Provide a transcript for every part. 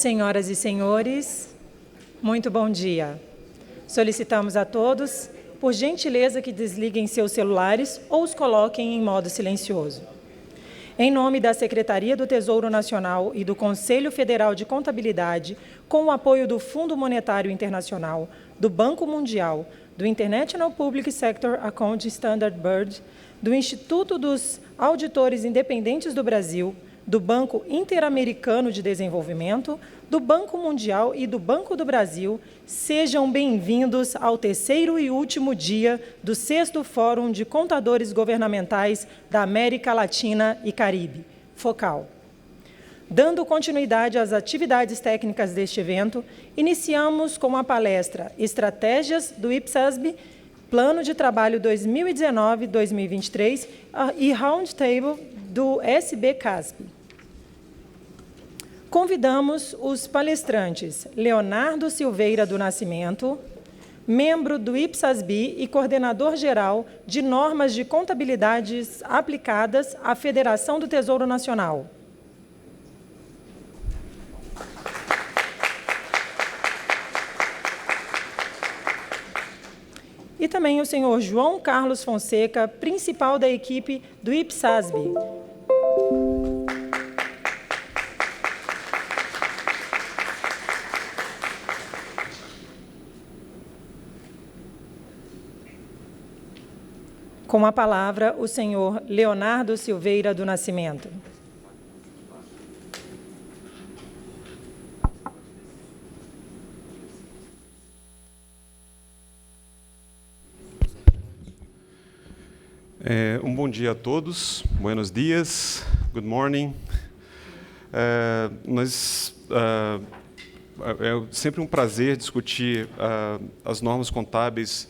Senhoras e senhores, muito bom dia. Solicitamos a todos, por gentileza, que desliguem seus celulares ou os coloquem em modo silencioso. Em nome da Secretaria do Tesouro Nacional e do Conselho Federal de Contabilidade, com o apoio do Fundo Monetário Internacional, do Banco Mundial, do International Public Sector Accounting Standard Board, do Instituto dos Auditores Independentes do Brasil, do Banco Interamericano de Desenvolvimento, do Banco Mundial e do Banco do Brasil, sejam bem-vindos ao terceiro e último dia do 6º Fórum de Contadores Governamentais da América Latina e Caribe, FOCAL. Dando continuidade às atividades técnicas deste evento, iniciamos com a palestra Estratégias do IPSASB, Plano de Trabalho 2019-2023 e Roundtable do SBCASB. Convidamos os palestrantes Leonardo Silveira do Nascimento, membro do IPSASB e coordenador-geral de normas de contabilidades aplicadas à Federação do Tesouro Nacional. E também o senhor João Carlos Fonseca, principal da equipe do IPSASB. Com a palavra, o senhor Leonardo Silveira do Nascimento. Um bom dia a todos, buenos dias, good morning. É sempre um prazer discutir as normas contábeis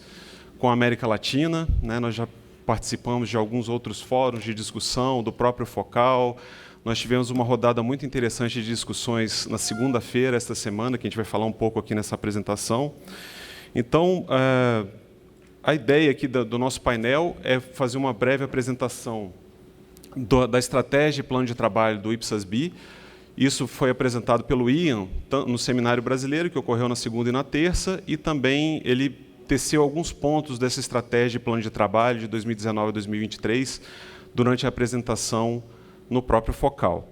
com a América Latina, né? Nós já participamos de alguns outros fóruns de discussão, do próprio FOCAL. Nós tivemos uma rodada muito interessante de discussões na segunda-feira, esta semana, que a gente vai falar um pouco aqui nessa apresentação. Então, a ideia aqui do nosso painel é fazer uma breve apresentação da estratégia e plano de trabalho do IPSASB. Isso foi apresentado pelo Ian no Seminário Brasileiro, que ocorreu na segunda e na terça, e também ele teceu alguns pontos dessa estratégia e plano de trabalho de 2019 a 2023 durante a apresentação no próprio FOCAL.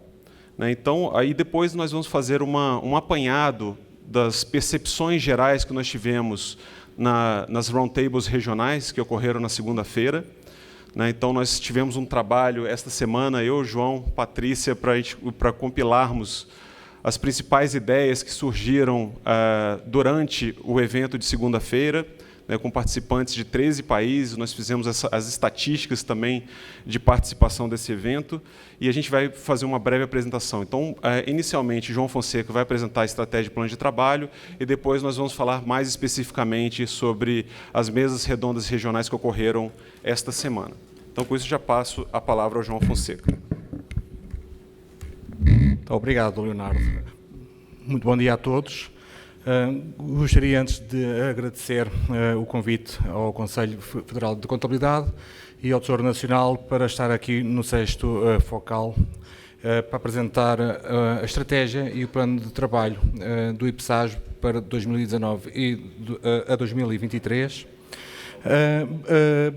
Então, aí depois nós vamos fazer um apanhado das percepções gerais que nós tivemos nas roundtables regionais que ocorreram na segunda-feira. Então, nós tivemos um trabalho esta semana, eu, João, Patrícia, para compilarmos as principais ideias que surgiram durante o evento de segunda-feira, com participantes de 13 países. Nós fizemos as estatísticas também de participação desse evento, e a gente vai fazer uma breve apresentação. Então, inicialmente, João Fonseca vai apresentar a estratégia e plano de trabalho, e depois nós vamos falar mais especificamente sobre as mesas redondas regionais que ocorreram esta semana. Então, com isso, já passo a palavra ao João Fonseca. Obrigado, Leonardo. Muito bom dia a todos. Gostaria, antes de agradecer o convite ao Conselho Federal de Contabilidade e ao Tesouro Nacional para estar aqui no 6º FOCAL para apresentar a estratégia e o plano de trabalho do IPSASB para 2019 e a 2023,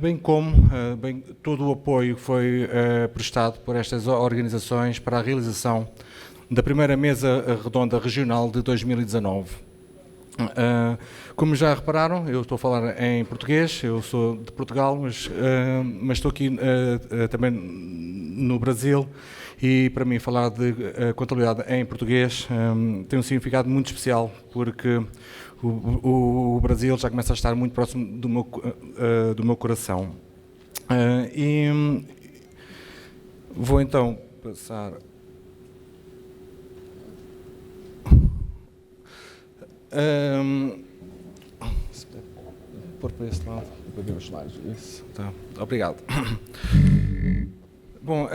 bem como todo o apoio que foi prestado por estas organizações para a realização da primeira mesa redonda regional de 2019. Como já repararam, eu estou a falar em português, eu sou de Portugal, mas estou aqui também no Brasil, e para mim falar de contabilidade em português tem um significado muito especial, porque o Brasil já começa a estar muito próximo do meu coração. E vou então passar... Por este lado, para ver os slides. Isso. Tá. Obrigado. Bom,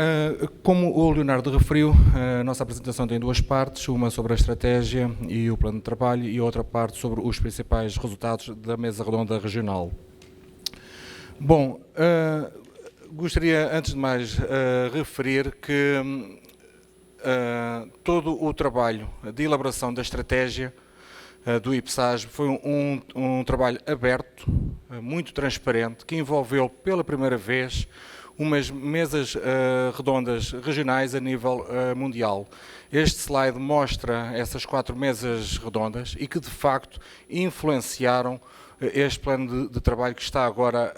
como o Leonardo referiu, a nossa apresentação tem duas partes, uma sobre a estratégia e o plano de trabalho e outra parte sobre os principais resultados da mesa redonda regional. Bom, gostaria, antes de mais, referir que todo o trabalho de elaboração da estratégia do IPSASB foi um trabalho aberto, muito transparente, que envolveu pela primeira vez umas mesas redondas regionais a nível mundial. Este slide mostra essas 4 mesas redondas e que de facto influenciaram este plano de trabalho que está agora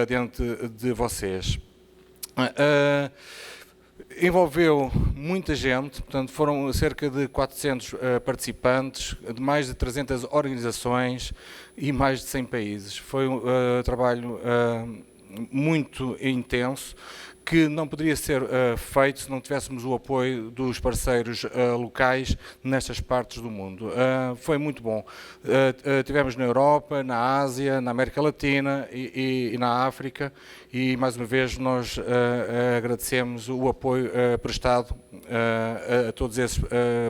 diante de vocês. Envolveu muita gente, portanto foram cerca de 400 participantes, de mais de 300 organizações e mais de 100 países. Foi um trabalho muito intenso, que não poderia ser feito se não tivéssemos o apoio dos parceiros locais nestas partes do mundo. Foi muito bom. Tivemos na Europa, na Ásia, na América Latina e na África, e mais uma vez nós agradecemos o apoio prestado a todos esses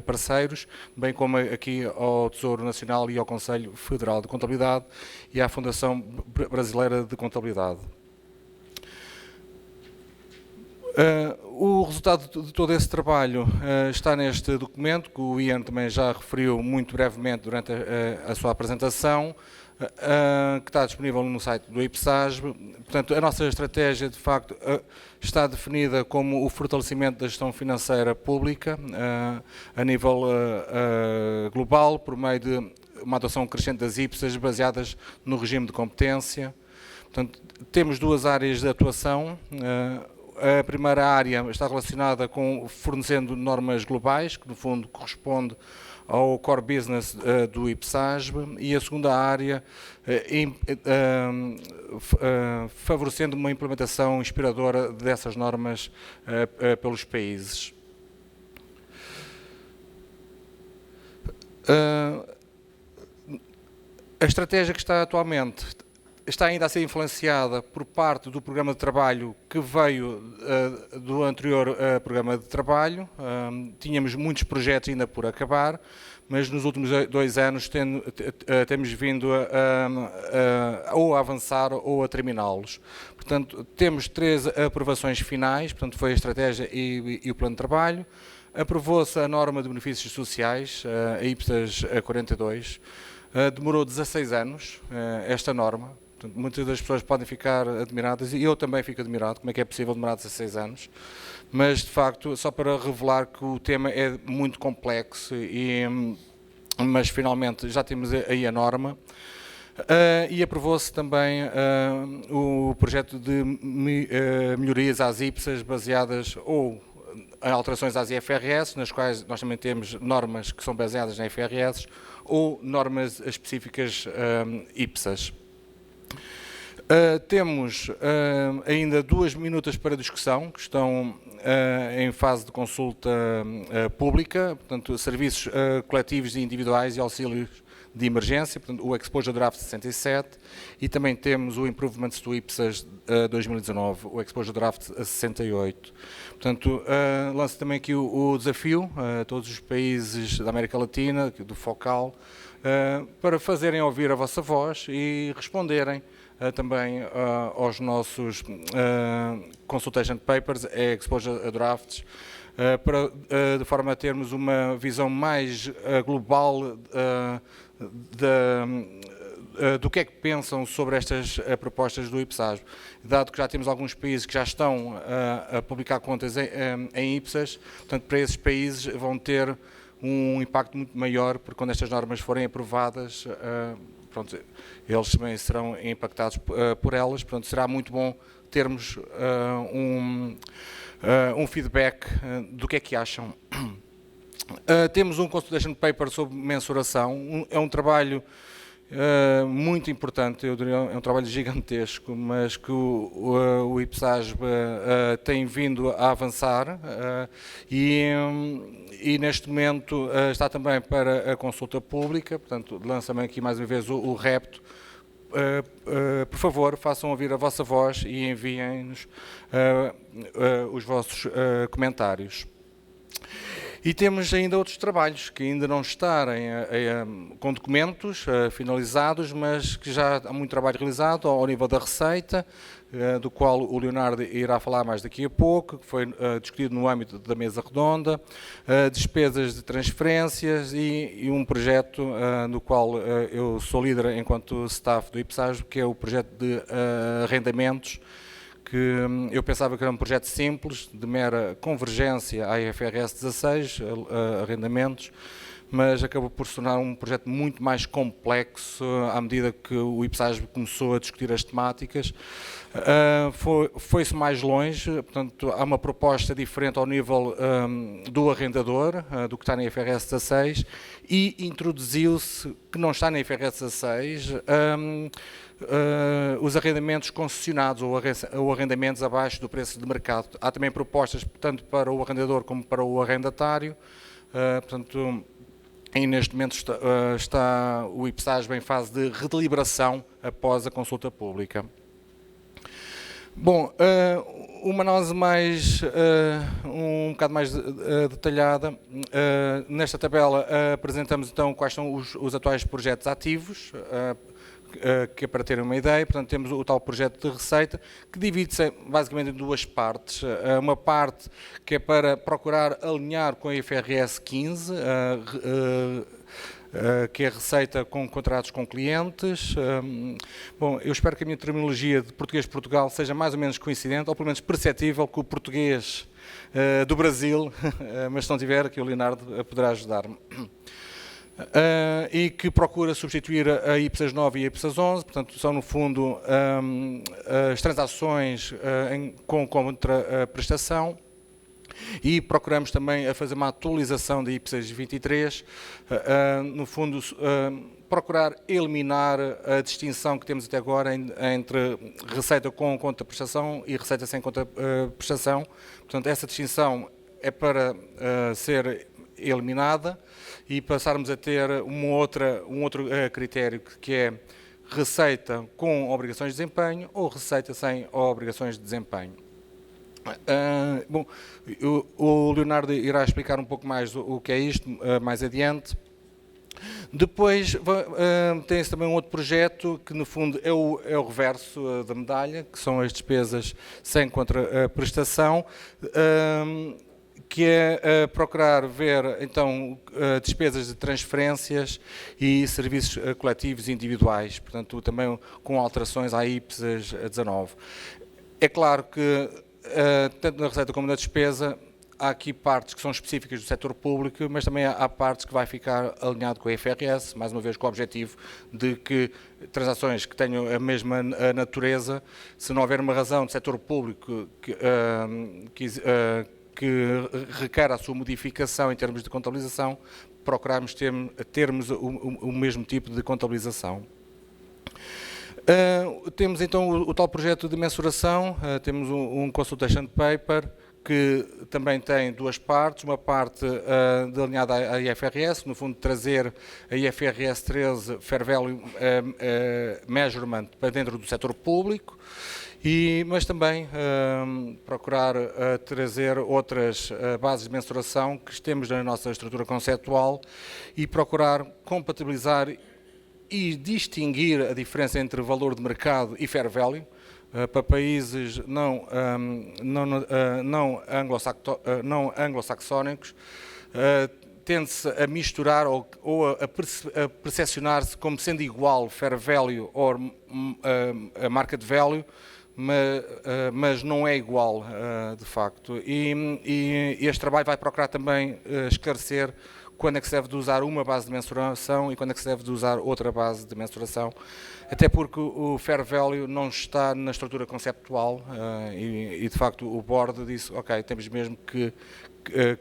parceiros, bem como aqui ao Tesouro Nacional e ao Conselho Federal de Contabilidade e à Fundação Brasileira de Contabilidade. O resultado de todo esse trabalho está neste documento, que o Ian também já referiu muito brevemente durante a sua apresentação, que está disponível no site do IPSASB. Portanto, a nossa estratégia, de facto, está definida como o fortalecimento da gestão financeira pública a nível global, por meio de uma adoção crescente das IPSAs baseadas no regime de competência. Portanto, temos 2 áreas de atuação. A primeira área está relacionada com fornecendo normas globais, que no fundo corresponde ao core business do IPSASB, e a segunda área favorecendo uma implementação inspiradora dessas normas pelos países. A estratégia que está atualmente está ainda a ser influenciada por parte do programa de trabalho que veio do anterior programa de trabalho. Tínhamos muitos projetos ainda por acabar, mas nos últimos 2 anos temos vindo ou a avançar ou a terminá-los. Portanto, temos 3 aprovações finais, portanto foi a estratégia e o plano de trabalho. Aprovou-se a norma de benefícios sociais, a IPSAS 42. Demorou 16 anos esta norma. Portanto, muitas das pessoas podem ficar admiradas, e eu também fico admirado, como é que é possível demorar 16 anos, mas de facto, só para revelar que o tema é muito complexo, mas finalmente já temos aí a norma. E aprovou-se também o projeto de melhorias às IPSAs baseadas ou em alterações às IFRS, nas quais nós também temos normas que são baseadas em IFRS, ou normas específicas IPSAs. Temos ainda 2 minutas para discussão, que estão em fase de consulta pública, portanto, serviços coletivos e individuais e auxílios de emergência, portanto, o Exposure Draft 67, e também temos o Improvements do IPSAS 2019, o Exposure Draft 68. Portanto, lanço também aqui o desafio a todos os países da América Latina, do FOCAL, para fazerem ouvir a vossa voz e responderem também aos nossos consultation papers, exposure drafts, de forma a termos uma visão mais global do que é que pensam sobre estas propostas do IPSASB. Dado que já temos alguns países que já estão a publicar contas em IPSAS, portanto, para esses países vão ter um impacto muito maior, porque quando estas normas forem aprovadas, pronto, eles também serão impactados por elas. Portanto, será muito bom termos um feedback do que é que acham. Temos um consultation paper sobre mensuração. É um trabalho muito importante, eu diria, é um trabalho gigantesco, mas que o IPSASB tem vindo a avançar e neste momento está também para a consulta pública. Portanto, lanço-me aqui mais uma vez o repto. Por favor, façam ouvir a vossa voz e enviem-nos os vossos comentários. E temos ainda outros trabalhos que ainda não estarem com documentos finalizados, mas que já há muito trabalho realizado ao nível da receita, do qual o Leonardo irá falar mais daqui a pouco, que foi discutido no âmbito da mesa redonda, despesas de transferências e um projeto no qual eu sou líder enquanto staff do IPSASB, que é o projeto de arrendamentos, que eu pensava que era um projeto simples, de mera convergência à IFRS 16, arrendamentos, mas acabou por se tornar um projeto muito mais complexo à medida que o IPSASB começou a discutir as temáticas. Foi-se mais longe, portanto, há uma proposta diferente ao nível do arrendador, do que está na IFRS 16, e introduziu-se, que não está na IFRS 16, os arrendamentos concessionados ou arrendamentos abaixo do preço de mercado. Há também propostas, tanto para o arrendador como para o arrendatário, portanto, e neste momento está o IPSASB em fase de redeliberação após a consulta pública. Bom, uma análise um bocado mais detalhada. Nesta tabela apresentamos então quais são os atuais projetos ativos, que é para terem uma ideia. Portanto, temos o tal projeto de receita, que divide-se basicamente em duas partes. Uma parte que é para procurar alinhar com a IFRS 15, que é a receita com contratos com clientes. Bom, eu espero que a minha terminologia de português de Portugal seja mais ou menos coincidente, ou pelo menos perceptível com o português do Brasil, mas se não tiver, aqui o Leonardo poderá ajudar-me. E que procura substituir a IPSAS 9 e a IPSAS 11, portanto, são no fundo as transações com contraprestação, e procuramos também a fazer uma atualização da IPSAS 23, no fundo procurar eliminar a distinção que temos até agora entre receita com contraprestação e receita sem contraprestação. Portanto, essa distinção é para ser eliminada e passarmos a ter um outro critério, que é receita com obrigações de desempenho ou receita sem obrigações de desempenho. Bom, o Leonardo irá explicar um pouco mais o que é isto mais adiante. Depois tem-se também um outro projeto que no fundo é o reverso da medalha, que são as despesas sem contraprestação, que é procurar ver então despesas de transferências e serviços coletivos e individuais, portanto também com alterações à IPSAS 19. É claro que tanto na receita como na despesa há aqui partes que são específicas do setor público, mas também há partes que vai ficar alinhado com a IFRS, mais uma vez com o objetivo de que transações que tenham a mesma natureza, se não houver uma razão do setor público que requer a sua modificação em termos de contabilização, procurarmos termos o mesmo tipo de contabilização. Temos então o tal projeto de mensuração, temos um consultation paper que também tem duas partes, uma parte alinhada à IFRS, no fundo trazer a IFRS 13 Fair Value Measurement para dentro do setor público, mas também procurar trazer outras bases de mensuração que temos na nossa estrutura conceptual e procurar compatibilizar e distinguir a diferença entre valor de mercado e fair value para países não anglo-saxónicos, tende-se a misturar ou a percepcionar-se como sendo igual fair value ou a market value, mas não é igual de facto. E este trabalho vai procurar também esclarecer quando é que se deve de usar uma base de mensuração e quando é que se deve de usar outra base de mensuração, até porque o fair value não está na estrutura conceptual e de facto o board disse, ok, temos mesmo que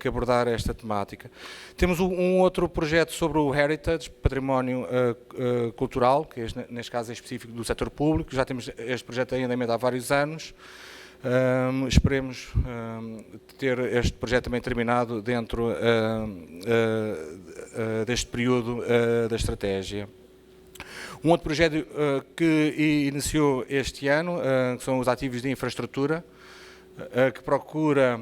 abordar esta temática. Temos um outro projeto sobre o heritage, património cultural, que neste caso é específico do setor público, já temos este projeto em andamento há vários anos. Esperemos ter este projeto também terminado dentro deste período da estratégia. Um outro projeto que iniciou este ano, que são os ativos de infraestrutura, que procura,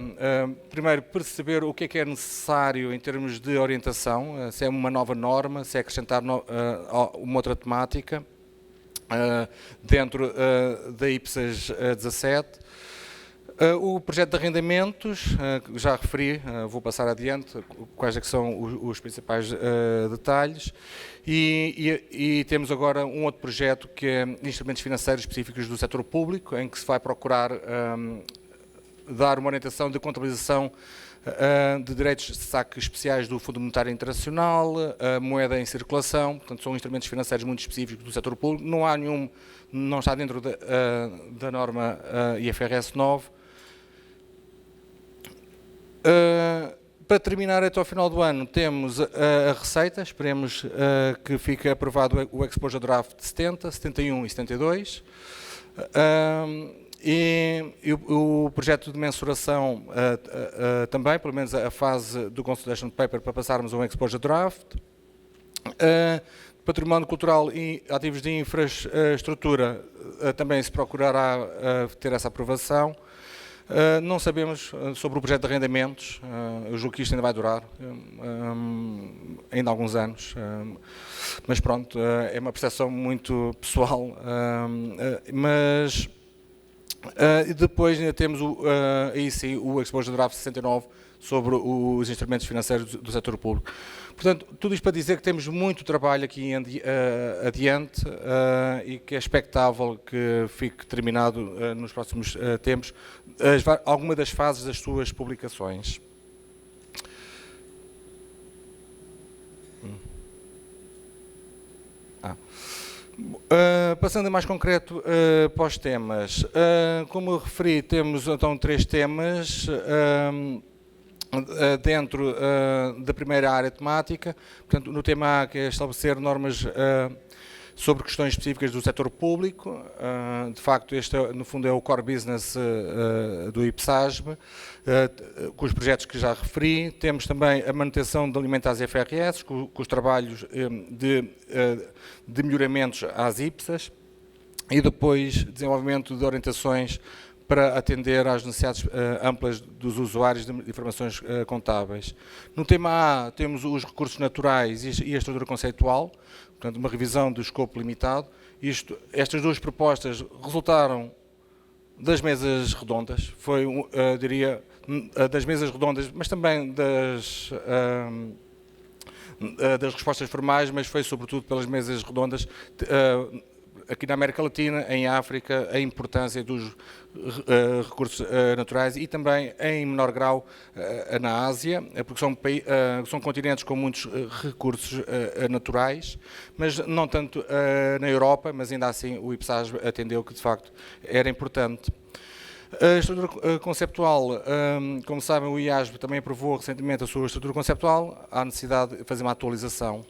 primeiro, perceber o que é necessário em termos de orientação, se é uma nova norma, se é acrescentar uma outra temática, dentro da IPSAS 17. O projeto de arrendamentos, já referi, vou passar adiante quais é que são os principais detalhes, e temos agora um outro projeto que é instrumentos financeiros específicos do setor público, em que se vai procurar dar uma orientação de contabilização de direitos de saque especiais do Fundo Monetário Internacional, moeda em circulação, portanto são instrumentos financeiros muito específicos do setor público, não há nenhum, não está dentro da norma IFRS 9. Para terminar, até ao final do ano, temos a receita, esperemos que fique aprovado o Exposure Draft 70, 71 e 72. E o projeto de mensuração também, pelo menos a fase do Consultation Paper, para passarmos a um Exposure Draft. Património cultural e ativos de infraestrutura, também se procurará ter essa aprovação. Não sabemos sobre o projeto de arrendamentos, eu julgo que isto ainda vai durar ainda há alguns anos, mas pronto, é uma percepção muito pessoal, mas depois ainda temos aí sim o Exposure Draft 69 sobre os instrumentos financeiros do setor público. Portanto, tudo isto para dizer que temos muito trabalho aqui adiante e que é expectável que fique terminado nos próximos tempos alguma das fases das suas publicações. Passando a mais concreto para os temas, como eu referi, temos então 3 temas dentro da primeira área temática. Portanto, no tema A, que é estabelecer normas sobre questões específicas do setor público. De facto, este no fundo é o core business do IPSASB, com os projetos que já referi. Temos também a manutenção de alimentares IFRS, com os trabalhos de melhoramentos às IPSAs, e depois desenvolvimento de orientações para atender às necessidades amplas dos usuários de informações contábeis. No tema A temos os recursos naturais e a estrutura conceitual, portanto uma revisão do escopo limitado. Estas 2 propostas resultaram das mesas redondas, foi, diria, das mesas redondas, mas também das respostas formais, mas foi sobretudo pelas mesas redondas, aqui na América Latina, em África, a importância dos recursos naturais e também, em menor grau, na Ásia, porque são continentes com muitos recursos naturais, mas não tanto na Europa, mas ainda assim o IPSASB atendeu que, de facto, era importante. A estrutura conceptual, como sabem, o IASB também aprovou recentemente a sua estrutura conceptual, há necessidade de fazer uma atualização.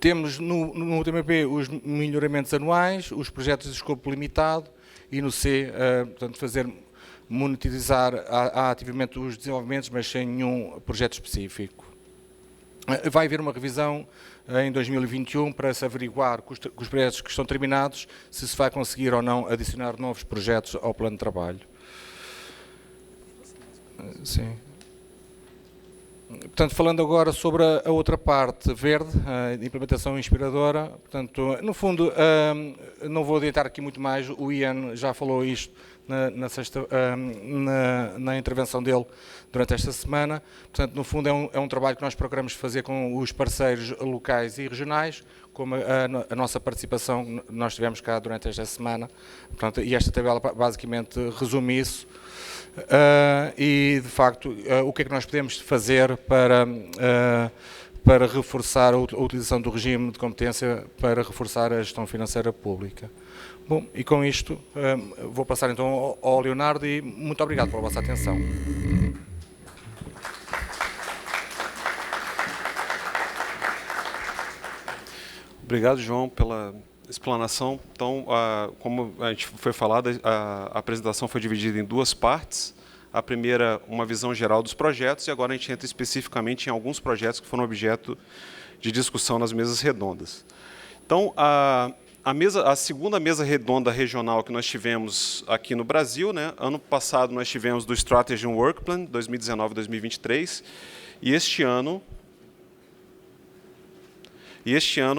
Temos no tema B os melhoramentos anuais, os projetos de escopo limitado e no C, portanto, monetizar ativamente os desenvolvimentos, mas sem nenhum projeto específico. Vai haver uma revisão em 2021 para se averiguar com os projetos que estão terminados se vai conseguir ou não adicionar novos projetos ao plano de trabalho. Sim. Portanto, falando agora sobre a outra parte verde, a implementação inspiradora, portanto, no fundo, não vou adiantar aqui muito mais, o Ian já falou isto na intervenção dele durante esta semana. Portanto, no fundo, é um trabalho que nós procuramos fazer com os parceiros locais e regionais, como a nossa participação nós tivemos cá durante esta semana. Portanto, e esta tabela basicamente resume isso. E, de facto, o que é que nós podemos fazer para reforçar a utilização do regime de competência para reforçar a gestão financeira pública. Bom, e com isto vou passar então ao Leonardo e muito obrigado pela vossa atenção. Obrigado, João, pela explanação. Então, como a gente foi falado, a apresentação foi dividida em 2 partes. A primeira, uma visão geral dos projetos, e agora a gente entra especificamente em alguns projetos que foram objeto de discussão nas mesas redondas. Então, a segunda mesa redonda regional que nós tivemos aqui no Brasil, né? Ano passado nós tivemos do Strategy and Work Plan 2019-2023, e este ano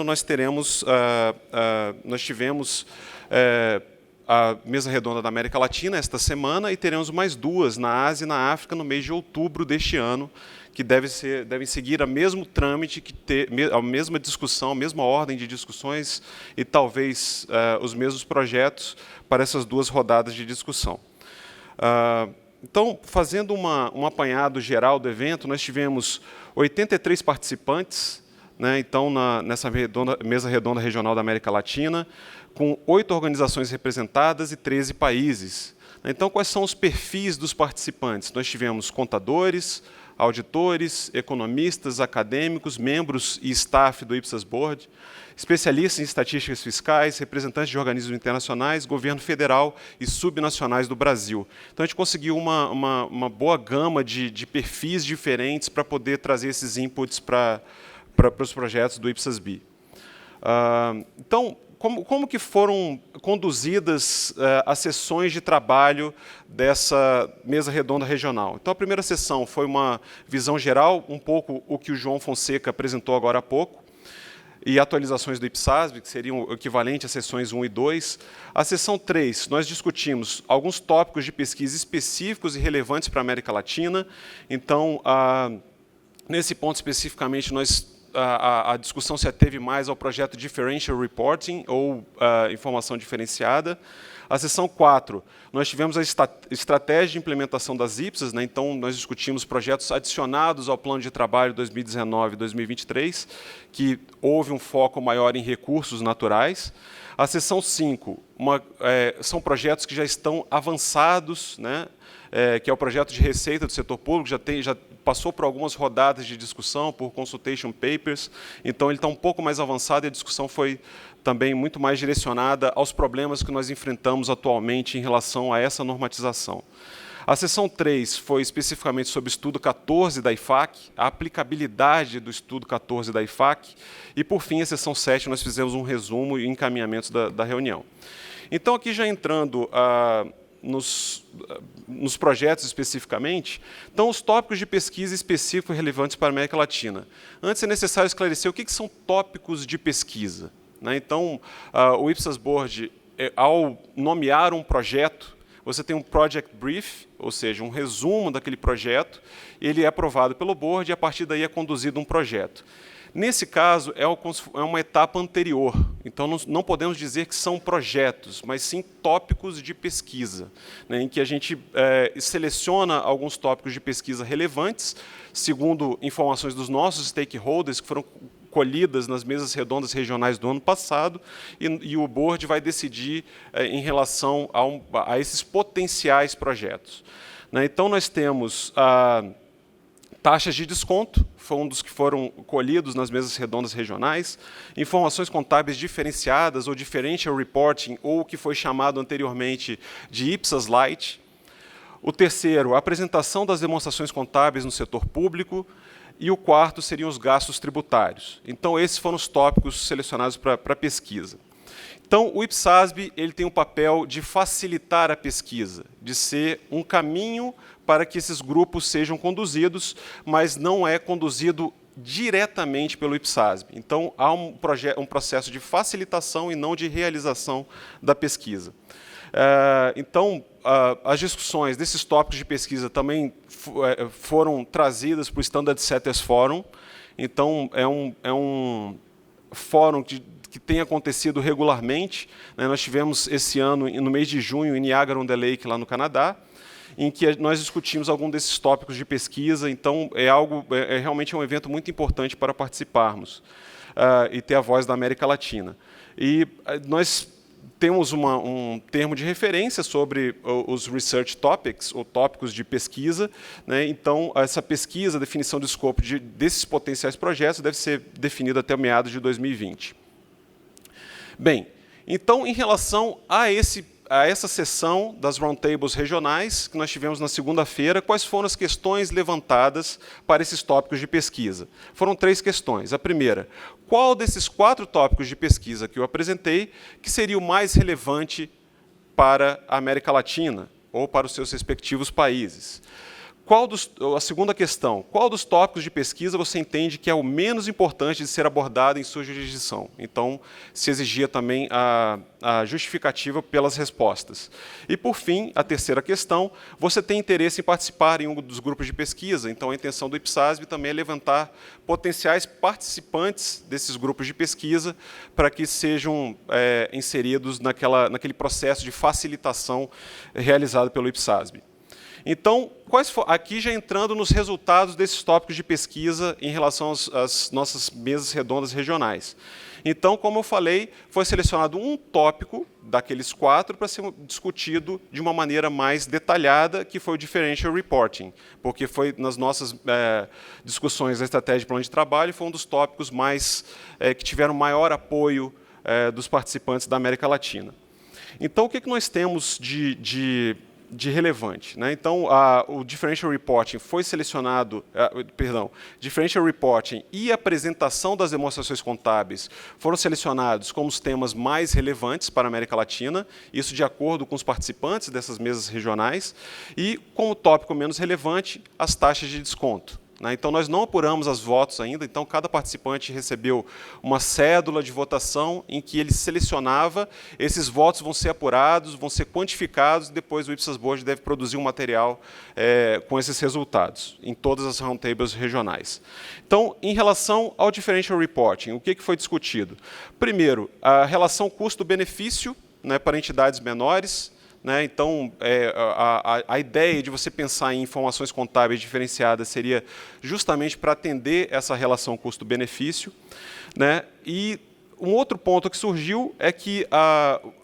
nós teremos, nós tivemos a mesa redonda da América Latina esta semana, e teremos mais duas na Ásia e na África no mês de outubro deste ano, que devem seguir o mesmo trâmite, a mesma discussão, a mesma ordem de discussões e talvez os mesmos projetos para essas duas rodadas de discussão. Então, fazendo um apanhado geral do evento, nós tivemos 83 participantes, né, então, nessa mesa redonda regional da América Latina, com 8 organizações representadas e 13 países. Então, quais são os perfis dos participantes? Nós tivemos contadores, auditores, economistas, acadêmicos, membros e staff do IPSAS Board, especialistas em estatísticas fiscais, representantes de organismos internacionais, governo federal e subnacionais do Brasil. Então, a gente conseguiu uma boa gama de perfis diferentes para poder trazer esses inputs para os projetos do IPSAS-B. Então, como que foram conduzidas as sessões de trabalho dessa mesa redonda regional? Então, a primeira sessão foi uma visão geral, um pouco o que o João Fonseca apresentou agora há pouco, e atualizações do IPSASB, que seriam o equivalente às sessões 1 e 2. A sessão 3, nós discutimos alguns tópicos de pesquisa específicos e relevantes para a América Latina. Então, nesse ponto especificamente, a discussão se ateve mais ao projeto Differential Reporting, ou informação diferenciada. A sessão 4, nós tivemos a estratégia de implementação das IPSAS, né? Então, nós discutimos projetos adicionados ao plano de trabalho 2019-2023, que houve um foco maior em recursos naturais. A sessão 5, são projetos que já estão avançados, né? Que é o projeto de receita do setor público, já passou por algumas rodadas de discussão, por consultation papers, então ele está um pouco mais avançado e a discussão foi também muito mais direcionada aos problemas que nós enfrentamos atualmente em relação a essa normatização. A sessão 3 foi especificamente sobre o estudo 14 da IFAC, a aplicabilidade do estudo 14 da IFAC, e, por fim, a sessão 7, nós fizemos um resumo e encaminhamentos da reunião. Então, aqui já entrando nos projetos especificamente, então, os tópicos de pesquisa específicos e relevantes para a América Latina. Antes, é necessário esclarecer o que são tópicos de pesquisa, né? Então, o IPSAS Board, ao nomear um projeto, você tem um project brief, ou seja, um resumo daquele projeto, ele é aprovado pelo board e, a partir daí, é conduzido um projeto. Nesse caso, é uma etapa anterior, então não podemos dizer que são projetos, mas sim tópicos de pesquisa, né, em que a gente seleciona alguns tópicos de pesquisa relevantes, segundo informações dos nossos stakeholders, que foram colhidas nas mesas redondas regionais do ano passado, e o board vai decidir em relação a esses potenciais projetos, né. Então, nós temos taxas de desconto, foi um dos que foram colhidos nas mesas redondas regionais, informações contábeis diferenciadas, ou differential reporting, ou o que foi chamado anteriormente de IPSAS Lite. O terceiro, a apresentação das demonstrações contábeis no setor público, e o quarto seriam os gastos tributários. Então, esses foram os tópicos selecionados para pesquisa. Então, o IPSASB ele tem o papel de facilitar a pesquisa, de ser um caminho para que esses grupos sejam conduzidos, mas não é conduzido diretamente pelo IPSASB. Então, há um processo de facilitação e não de realização da pesquisa. Então, as discussões desses tópicos de pesquisa também foram trazidas para o Standard Setters Forum. Então, é um fórum que tem acontecido regularmente, né? Nós tivemos esse ano, no mês de junho, em Niagara-on-the-Lake, lá no Canadá, em que nós discutimos algum desses tópicos de pesquisa. Então, realmente um evento muito importante para participarmos e ter a voz da América Latina. E nós temos um termo de referência sobre os research topics, ou tópicos de pesquisa, né? Então, essa pesquisa, a definição do escopo desses potenciais projetos deve ser definida até meados de 2020. Bem, então, em relação a a essa sessão das roundtables regionais que nós tivemos na segunda-feira, quais foram as questões levantadas para esses tópicos de pesquisa. Foram 3 questões. A primeira, qual desses 4 tópicos de pesquisa que eu apresentei que seria o mais relevante para a América Latina ou para os seus respectivos países? A segunda questão, qual dos tópicos de pesquisa você entende que é o menos importante de ser abordado em sua jurisdição? Então, se exigia também a justificativa pelas respostas. E, por fim, a terceira questão, você tem interesse em participar em um dos grupos de pesquisa? Então, a intenção do IPSASB também é levantar potenciais participantes desses grupos de pesquisa para que sejam inseridos naquele processo de facilitação realizado pelo IPSASB. Então, aqui já entrando nos resultados desses tópicos de pesquisa em relação às nossas mesas redondas regionais. Então, como eu falei, foi selecionado um tópico daqueles 4 para ser discutido de uma maneira mais detalhada, que foi o Differential Reporting, porque foi nas nossas discussões da estratégia de plano de trabalho, foi um dos tópicos que tiveram maior apoio dos participantes da América Latina. Então, o que nós temos de relevante, né? Então, o Differential Reporting foi selecionado, Differential Reporting e a apresentação das demonstrações contábeis foram selecionados como os temas mais relevantes para a América Latina, isso de acordo com os participantes dessas mesas regionais, e como tópico menos relevante, as taxas de desconto. Então, nós não apuramos os votos ainda, então cada participante recebeu uma cédula de votação em que ele selecionava, esses votos vão ser apurados, vão ser quantificados, e depois o Ipsas Board deve produzir um material com esses resultados, em todas as roundtables regionais. Então, em relação ao Differential Reporting, o que foi discutido? Primeiro, a relação custo-benefício, né, para entidades menores. Então, a ideia de você pensar em informações contábeis diferenciadas seria justamente para atender essa relação custo-benefício. E um outro ponto que surgiu é que,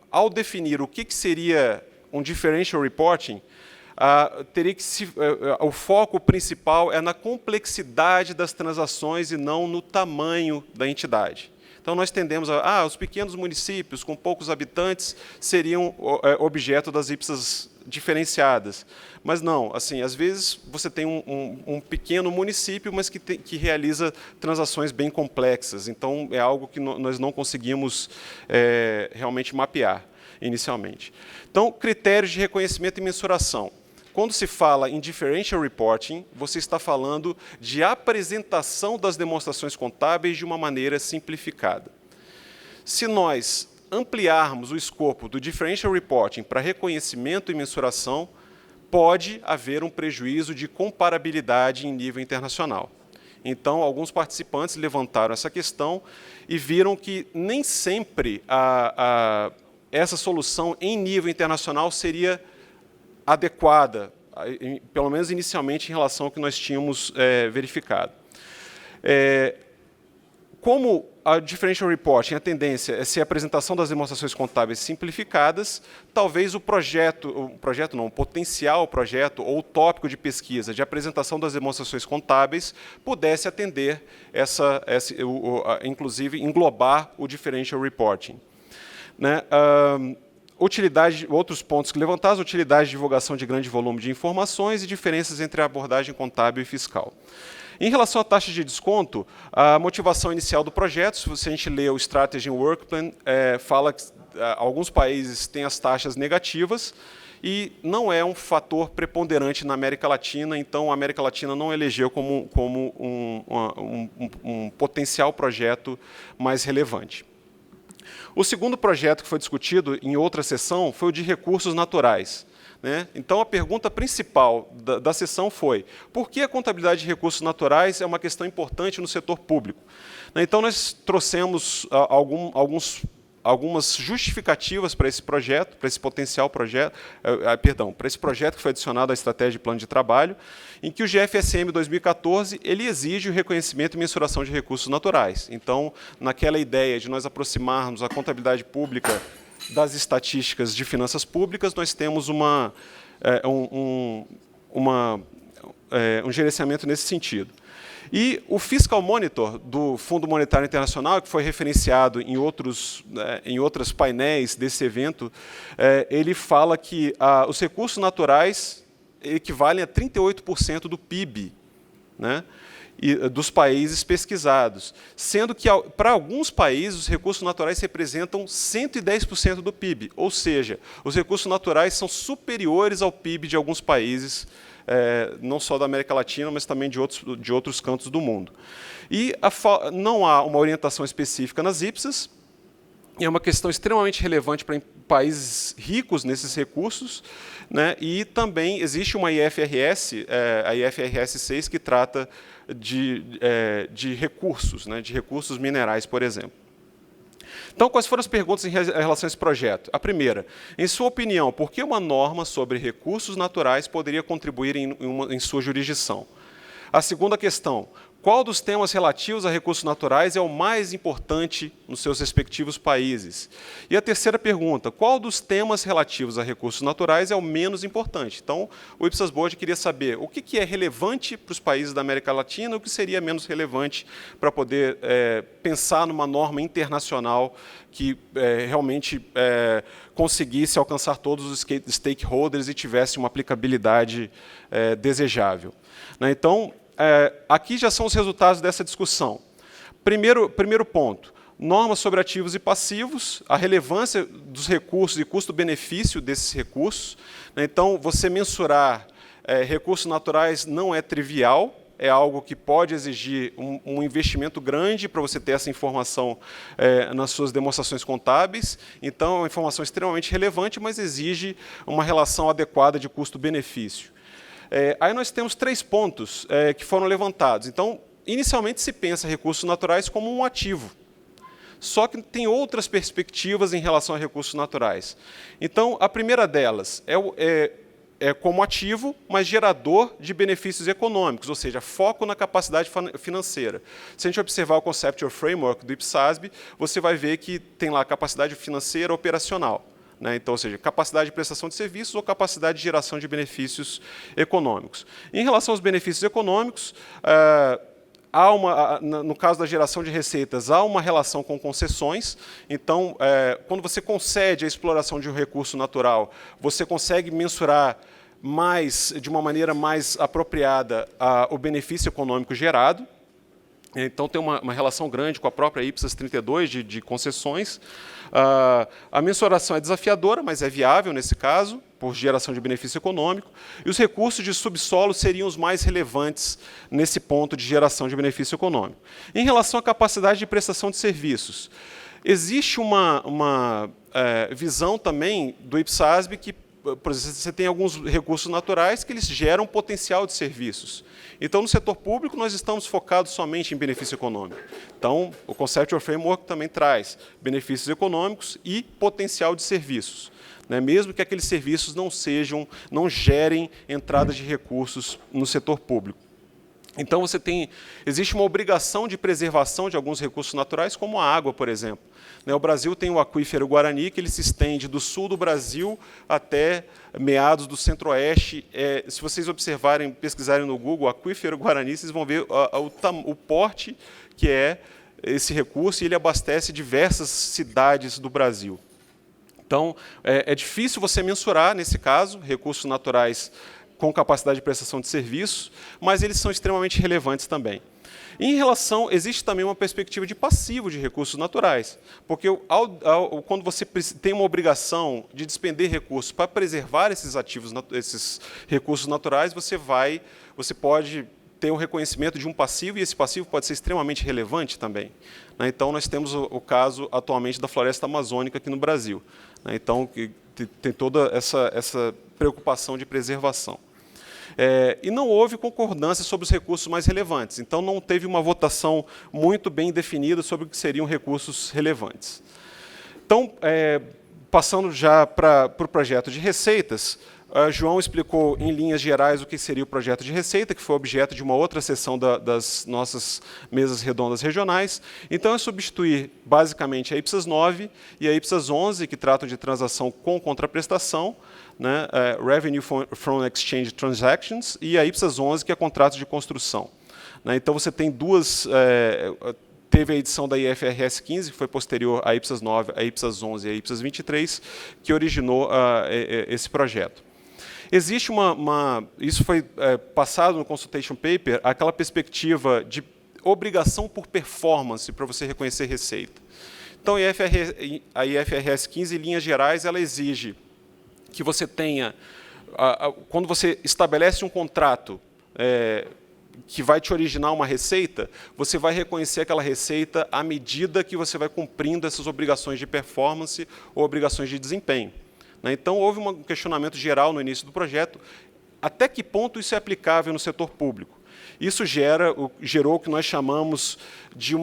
ao definir o que seria um differential reporting, o foco principal é na complexidade das transações e não no tamanho da entidade. Então, nós tendemos os pequenos municípios com poucos habitantes seriam objeto das IPSAs diferenciadas. Mas não, assim, às vezes você tem um pequeno município, mas que realiza transações bem complexas. Então, é algo que nós não conseguimos realmente mapear inicialmente. Então, critérios de reconhecimento e mensuração. Quando se fala em Differential Reporting, você está falando de apresentação das demonstrações contábeis de uma maneira simplificada. Se nós ampliarmos o escopo do Differential Reporting para reconhecimento e mensuração, pode haver um prejuízo de comparabilidade em nível internacional. Então, alguns participantes levantaram essa questão e viram que nem sempre essa solução em nível internacional seria adequada, pelo menos inicialmente, em relação ao que nós tínhamos verificado. Como a Differential Reporting, a tendência é ser a apresentação das demonstrações contábeis simplificadas, talvez o potencial projeto ou o tópico de pesquisa de apresentação das demonstrações contábeis pudesse atender, inclusive, englobar o Differential Reporting. Outros pontos que levantaram, utilidade de divulgação de grande volume de informações e diferenças entre a abordagem contábil e fiscal. Em relação à taxa de desconto, a motivação inicial do projeto, se a gente lê o Strategy Work Plan, fala que alguns países têm as taxas negativas e não é um fator preponderante na América Latina, então a América Latina não elegeu como um potencial projeto mais relevante. O segundo projeto que foi discutido em outra sessão foi o de recursos naturais. Então, a pergunta principal da sessão foi: por que a contabilidade de recursos naturais é uma questão importante no setor público? Então, nós trouxemos algumas justificativas para esse projeto, para esse potencial projeto, para esse projeto que foi adicionado à estratégia de plano de trabalho, em que o GFSM 2014 ele exige o reconhecimento e mensuração de recursos naturais. Então, naquela ideia de nós aproximarmos a contabilidade pública das estatísticas de finanças públicas, nós temos um gerenciamento nesse sentido. E o Fiscal Monitor do Fundo Monetário Internacional, que foi referenciado em outros painéis desse evento, ele fala que os recursos naturais equivalem a 38% do PIB, né, dos países pesquisados, sendo que, para alguns países, os recursos naturais representam 110% do PIB, ou seja, os recursos naturais são superiores ao PIB de alguns países, não só da América Latina, mas também de outros cantos do mundo. E não há uma orientação específica nas IPSAS, e é uma questão extremamente relevante para países ricos nesses recursos, né? E também existe uma IFRS, a IFRS 6, que trata de recursos, né? De recursos minerais, por exemplo. Então, quais foram as perguntas em relação a esse projeto? A primeira, em sua opinião, por que uma norma sobre recursos naturais poderia contribuir em sua jurisdição? A segunda questão, qual dos temas relativos a recursos naturais é o mais importante nos seus respectivos países? E a terceira pergunta, qual dos temas relativos a recursos naturais é o menos importante? Então, o Ipsas Board queria saber o que é relevante para os países da América Latina e o que seria menos relevante para poder pensar numa norma internacional que realmente conseguisse alcançar todos os stakeholders e tivesse uma aplicabilidade desejável. Né? Então, aqui já são os resultados dessa discussão. Primeiro ponto, normas sobre ativos e passivos, a relevância dos recursos e custo-benefício desses recursos. Então, você mensurar recursos naturais não é trivial, é algo que pode exigir um investimento grande para você ter essa informação nas suas demonstrações contábeis. Então, é uma informação extremamente relevante, mas exige uma relação adequada de custo-benefício. Aí nós temos 3 pontos que foram levantados. Então, inicialmente se pensa recursos naturais como um ativo. Só que tem outras perspectivas em relação a recursos naturais. Então, a primeira delas é como ativo, mas gerador de benefícios econômicos, ou seja, foco na capacidade financeira. Se a gente observar o Conceptual Framework do IPSASB, você vai ver que tem lá capacidade financeira operacional. Então, ou seja, capacidade de prestação de serviços ou capacidade de geração de benefícios econômicos. Em relação aos benefícios econômicos, no caso da geração de receitas, há uma relação com concessões. Então, quando você concede a exploração de um recurso natural, você consegue mensurar de uma maneira mais apropriada o benefício econômico gerado. Então, tem uma relação grande com a própria IPSAS 32 de concessões. A mensuração é desafiadora, mas é viável nesse caso, por geração de benefício econômico. E os recursos de subsolo seriam os mais relevantes nesse ponto de geração de benefício econômico. Em relação à capacidade de prestação de serviços, existe uma visão também do IPSASB que, por exemplo, você tem alguns recursos naturais que eles geram potencial de serviços. Então, no setor público, nós estamos focados somente em benefício econômico. Então, o Conceptual Framework também traz benefícios econômicos e potencial de serviços, né? Mesmo que aqueles serviços não gerem entrada de recursos no setor público. Então, existe uma obrigação de preservação de alguns recursos naturais, como a água, por exemplo. O Brasil tem o aquífero Guarani, que ele se estende do sul do Brasil até meados do centro-oeste. Se vocês pesquisarem no Google, aquífero Guarani, vocês vão ver o porte que é esse recurso, e ele abastece diversas cidades do Brasil. Então, é difícil você mensurar, nesse caso, recursos naturais com capacidade de prestação de serviços, mas eles são extremamente relevantes também. Em relação, existe também uma perspectiva de passivo de recursos naturais, porque quando você tem uma obrigação de despender recursos para preservar esses recursos naturais, você pode ter o reconhecimento de um passivo, e esse passivo pode ser extremamente relevante também. Então, nós temos o caso atualmente da floresta amazônica aqui no Brasil. Então, tem toda essa preocupação de preservação. E não houve concordância sobre os recursos mais relevantes. Então, não teve uma votação muito bem definida sobre o que seriam recursos relevantes. Então, passando já para o projeto de receitas, João explicou em linhas gerais o que seria o projeto de receita, que foi objeto de uma outra sessão das nossas mesas redondas regionais. Então, é substituir basicamente a IPSAS 9 e a IPSAS 11, que tratam de transação com contraprestação, né, Revenue from Exchange Transactions, e a IPSAS 11, que é contratos de construção. né? Então, você tem duas... teve a edição da IFRS 15, que foi posterior à IPSAS 9, à IPSAS 11 e à IPSAS 23, que originou esse projeto. Existe isso foi passado no consultation paper, aquela perspectiva de obrigação por performance para você reconhecer receita. Então, a IFRS 15, em linhas gerais, ela exige que você tenha, quando você estabelece um contrato que vai te originar uma receita, você vai reconhecer aquela receita à medida que você vai cumprindo essas obrigações de performance ou obrigações de desempenho. Então, houve um questionamento geral no início do projeto, até que ponto isso é aplicável no setor público. Isso gerou o que nós chamamos de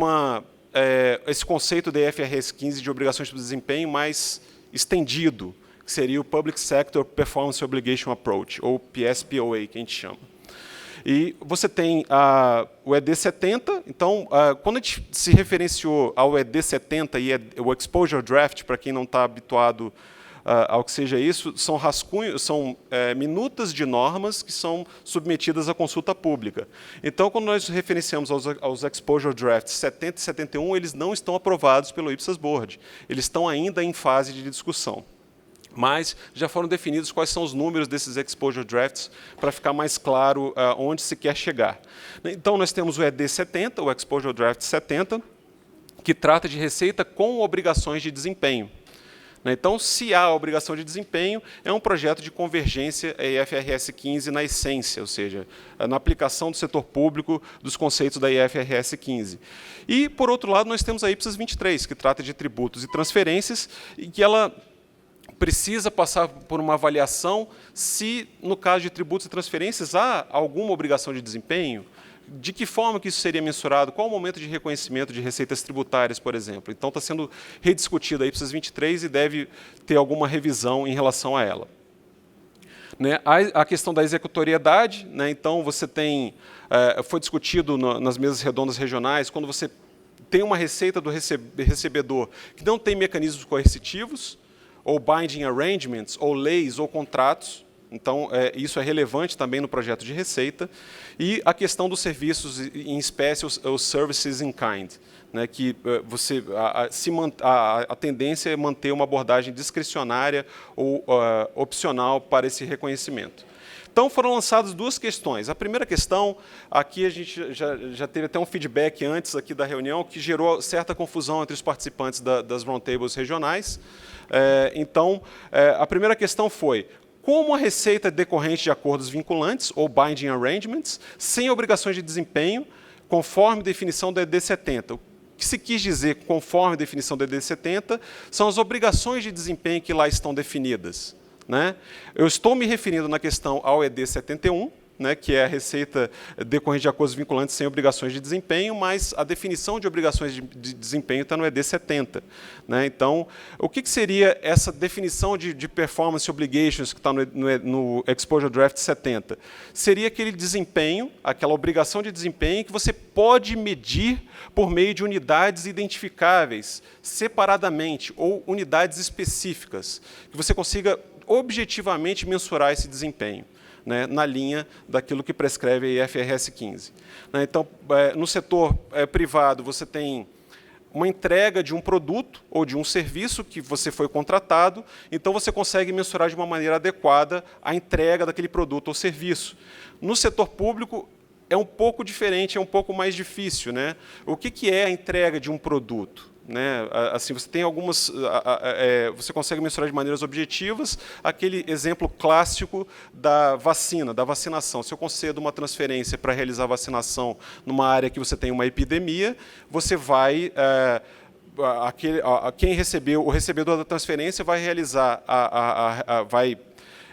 esse conceito da IFRS 15 de obrigações de desempenho mais estendido, que seria o Public Sector Performance Obligation Approach, ou PSPOA, que a gente chama. E você tem o ED 70, então, quando a gente se referenciou ao ED 70 e o Exposure Draft, para quem não está habituado ao que seja isso, são rascunhos, são minutas de normas que são submetidas à consulta pública. Então, quando nós referenciamos aos Exposure Drafts 70 e 71, eles não estão aprovados pelo IPSAS Board. Eles estão ainda em fase de discussão. Mas já foram definidos quais são os números desses Exposure Drafts para ficar mais claro onde se quer chegar. Então, nós temos o ED 70, o Exposure Draft 70, que trata de receita com obrigações de desempenho. Então, se há obrigação de desempenho, é um projeto de convergência IFRS 15 na essência, ou seja, na aplicação do setor público dos conceitos da IFRS 15. E, por outro lado, nós temos a IPSAS 23, que trata de tributos e transferências, e que ela precisa passar por uma avaliação se, no caso de tributos e transferências, há alguma obrigação de desempenho. De que forma que isso seria mensurado? Qual o momento de reconhecimento de receitas tributárias, por exemplo? Então, está sendo rediscutida a IPSAS 23 e deve ter alguma revisão em relação a ela. A questão da executoriedade, então, você tem, foi discutido nas mesas redondas regionais, quando você tem uma receita do recebedor que não tem mecanismos coercitivos, ou binding arrangements, ou leis, ou contratos. Então, isso é relevante também no projeto de receita. E a questão dos serviços em espécie, os services in kind, que a tendência é manter uma abordagem discricionária ou opcional para esse reconhecimento. Então, foram lançadas duas questões. A primeira questão, aqui a gente já teve até um feedback antes aqui da reunião, que gerou certa confusão entre os participantes das roundtables regionais. Então, a primeira questão foi: como a receita decorrente de acordos vinculantes, ou binding arrangements, sem obrigações de desempenho, conforme definição do ED 70. O que se quis dizer conforme definição do ED 70 são as obrigações de desempenho que lá estão definidas. Eu estou me referindo na questão ao ED 71, que é a receita decorrente de acordos vinculantes sem obrigações de desempenho, mas a definição de obrigações de desempenho está no ED 70. Então, o que seria essa definição de performance obligations que está no Exposure Draft 70? Seria aquele desempenho, aquela obrigação de desempenho que você pode medir por meio de unidades identificáveis separadamente ou unidades específicas, que você consiga objetivamente mensurar esse desempenho, na linha daquilo que prescreve a IFRS 15. Então, no setor privado, você tem uma entrega de um produto ou de um serviço que você foi contratado, então você consegue mensurar de uma maneira adequada a entrega daquele produto ou serviço. No setor público, é um pouco diferente, é um pouco mais difícil. O que é a entrega de um produto? Assim, você tem algumas, você consegue mensurar de maneiras objetivas aquele exemplo clássico da vacina, da vacinação. Se eu concedo uma transferência para realizar vacinação numa área que você tem uma epidemia, você vai, quem recebeu, o recebedor da transferência vai realizar, vai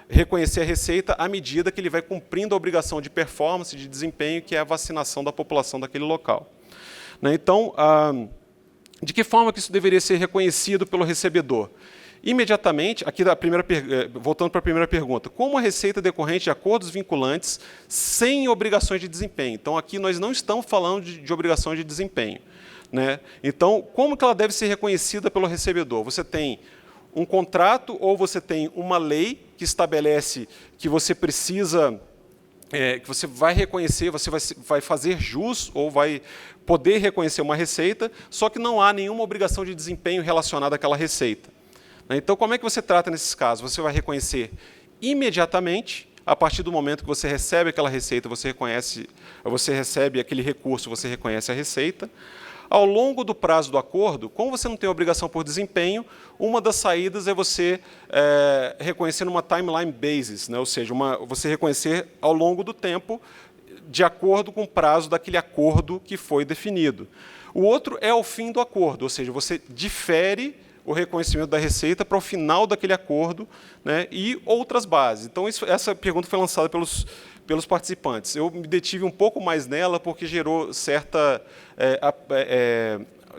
reconhecer a receita à medida que ele vai cumprindo a obrigação de performance, de desempenho, que é a vacinação da população daquele local. Então, de que forma que isso deveria ser reconhecido pelo recebedor? Imediatamente, aqui voltando para a primeira pergunta, como a receita decorrente de acordos vinculantes sem obrigações de desempenho? Então, aqui nós não estamos falando de obrigações de desempenho. Então, como que ela deve ser reconhecida pelo recebedor? Você tem um contrato ou você tem uma lei que estabelece que você precisa que você vai reconhecer, você vai fazer jus ou vai poder reconhecer uma receita, só que não há nenhuma obrigação de desempenho relacionada àquela receita. Então, como é que você trata nesses casos? Você vai reconhecer imediatamente, a partir do momento que você recebe aquela receita, você recebe aquele recurso, você reconhece a receita. Ao longo do prazo do acordo, como você não tem obrigação por desempenho, uma das saídas é você reconhecer numa timeline basis, né? Ou seja, você reconhecer ao longo do tempo, de acordo com o prazo daquele acordo que foi definido. O outro é ao fim do acordo, ou seja, você difere o reconhecimento da receita para o final daquele acordo, né? E outras bases. Então, essa pergunta foi lançada pelos participantes. Eu me detive um pouco mais nela porque gerou certa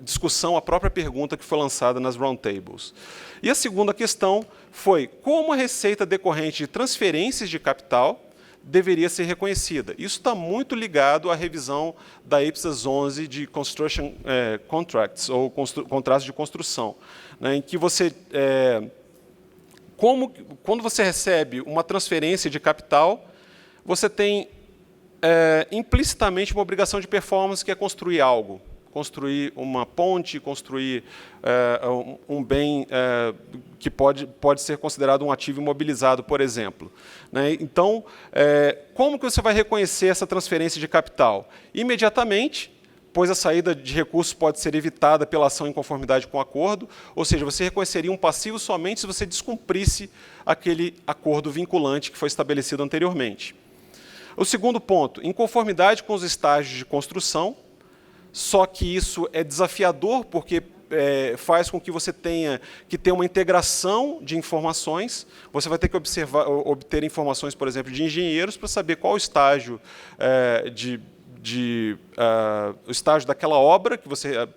discussão, a própria pergunta que foi lançada nas roundtables. E a segunda questão foi como a receita decorrente de transferências de capital deveria ser reconhecida. Isso está muito ligado à revisão da IPSAS 11 de Construction Contracts, ou contratos de construção, né, em que você... quando você recebe uma transferência de capital, você tem implicitamente uma obrigação de performance, que é construir algo. Construir uma ponte, construir um bem que pode ser considerado um ativo imobilizado, por exemplo. Né? Então, como que você vai reconhecer essa transferência de capital? Imediatamente, pois a saída de recursos pode ser evitada pela ação em conformidade com o acordo, ou seja, você reconheceria um passivo somente se você descumprisse aquele acordo vinculante que foi estabelecido anteriormente. O segundo ponto, em conformidade com os estágios de construção, só que isso é desafiador porque faz com que você tenha que ter uma integração de informações. Você vai ter que obter informações, por exemplo, de engenheiros para saber qual o estágio o estágio daquela obra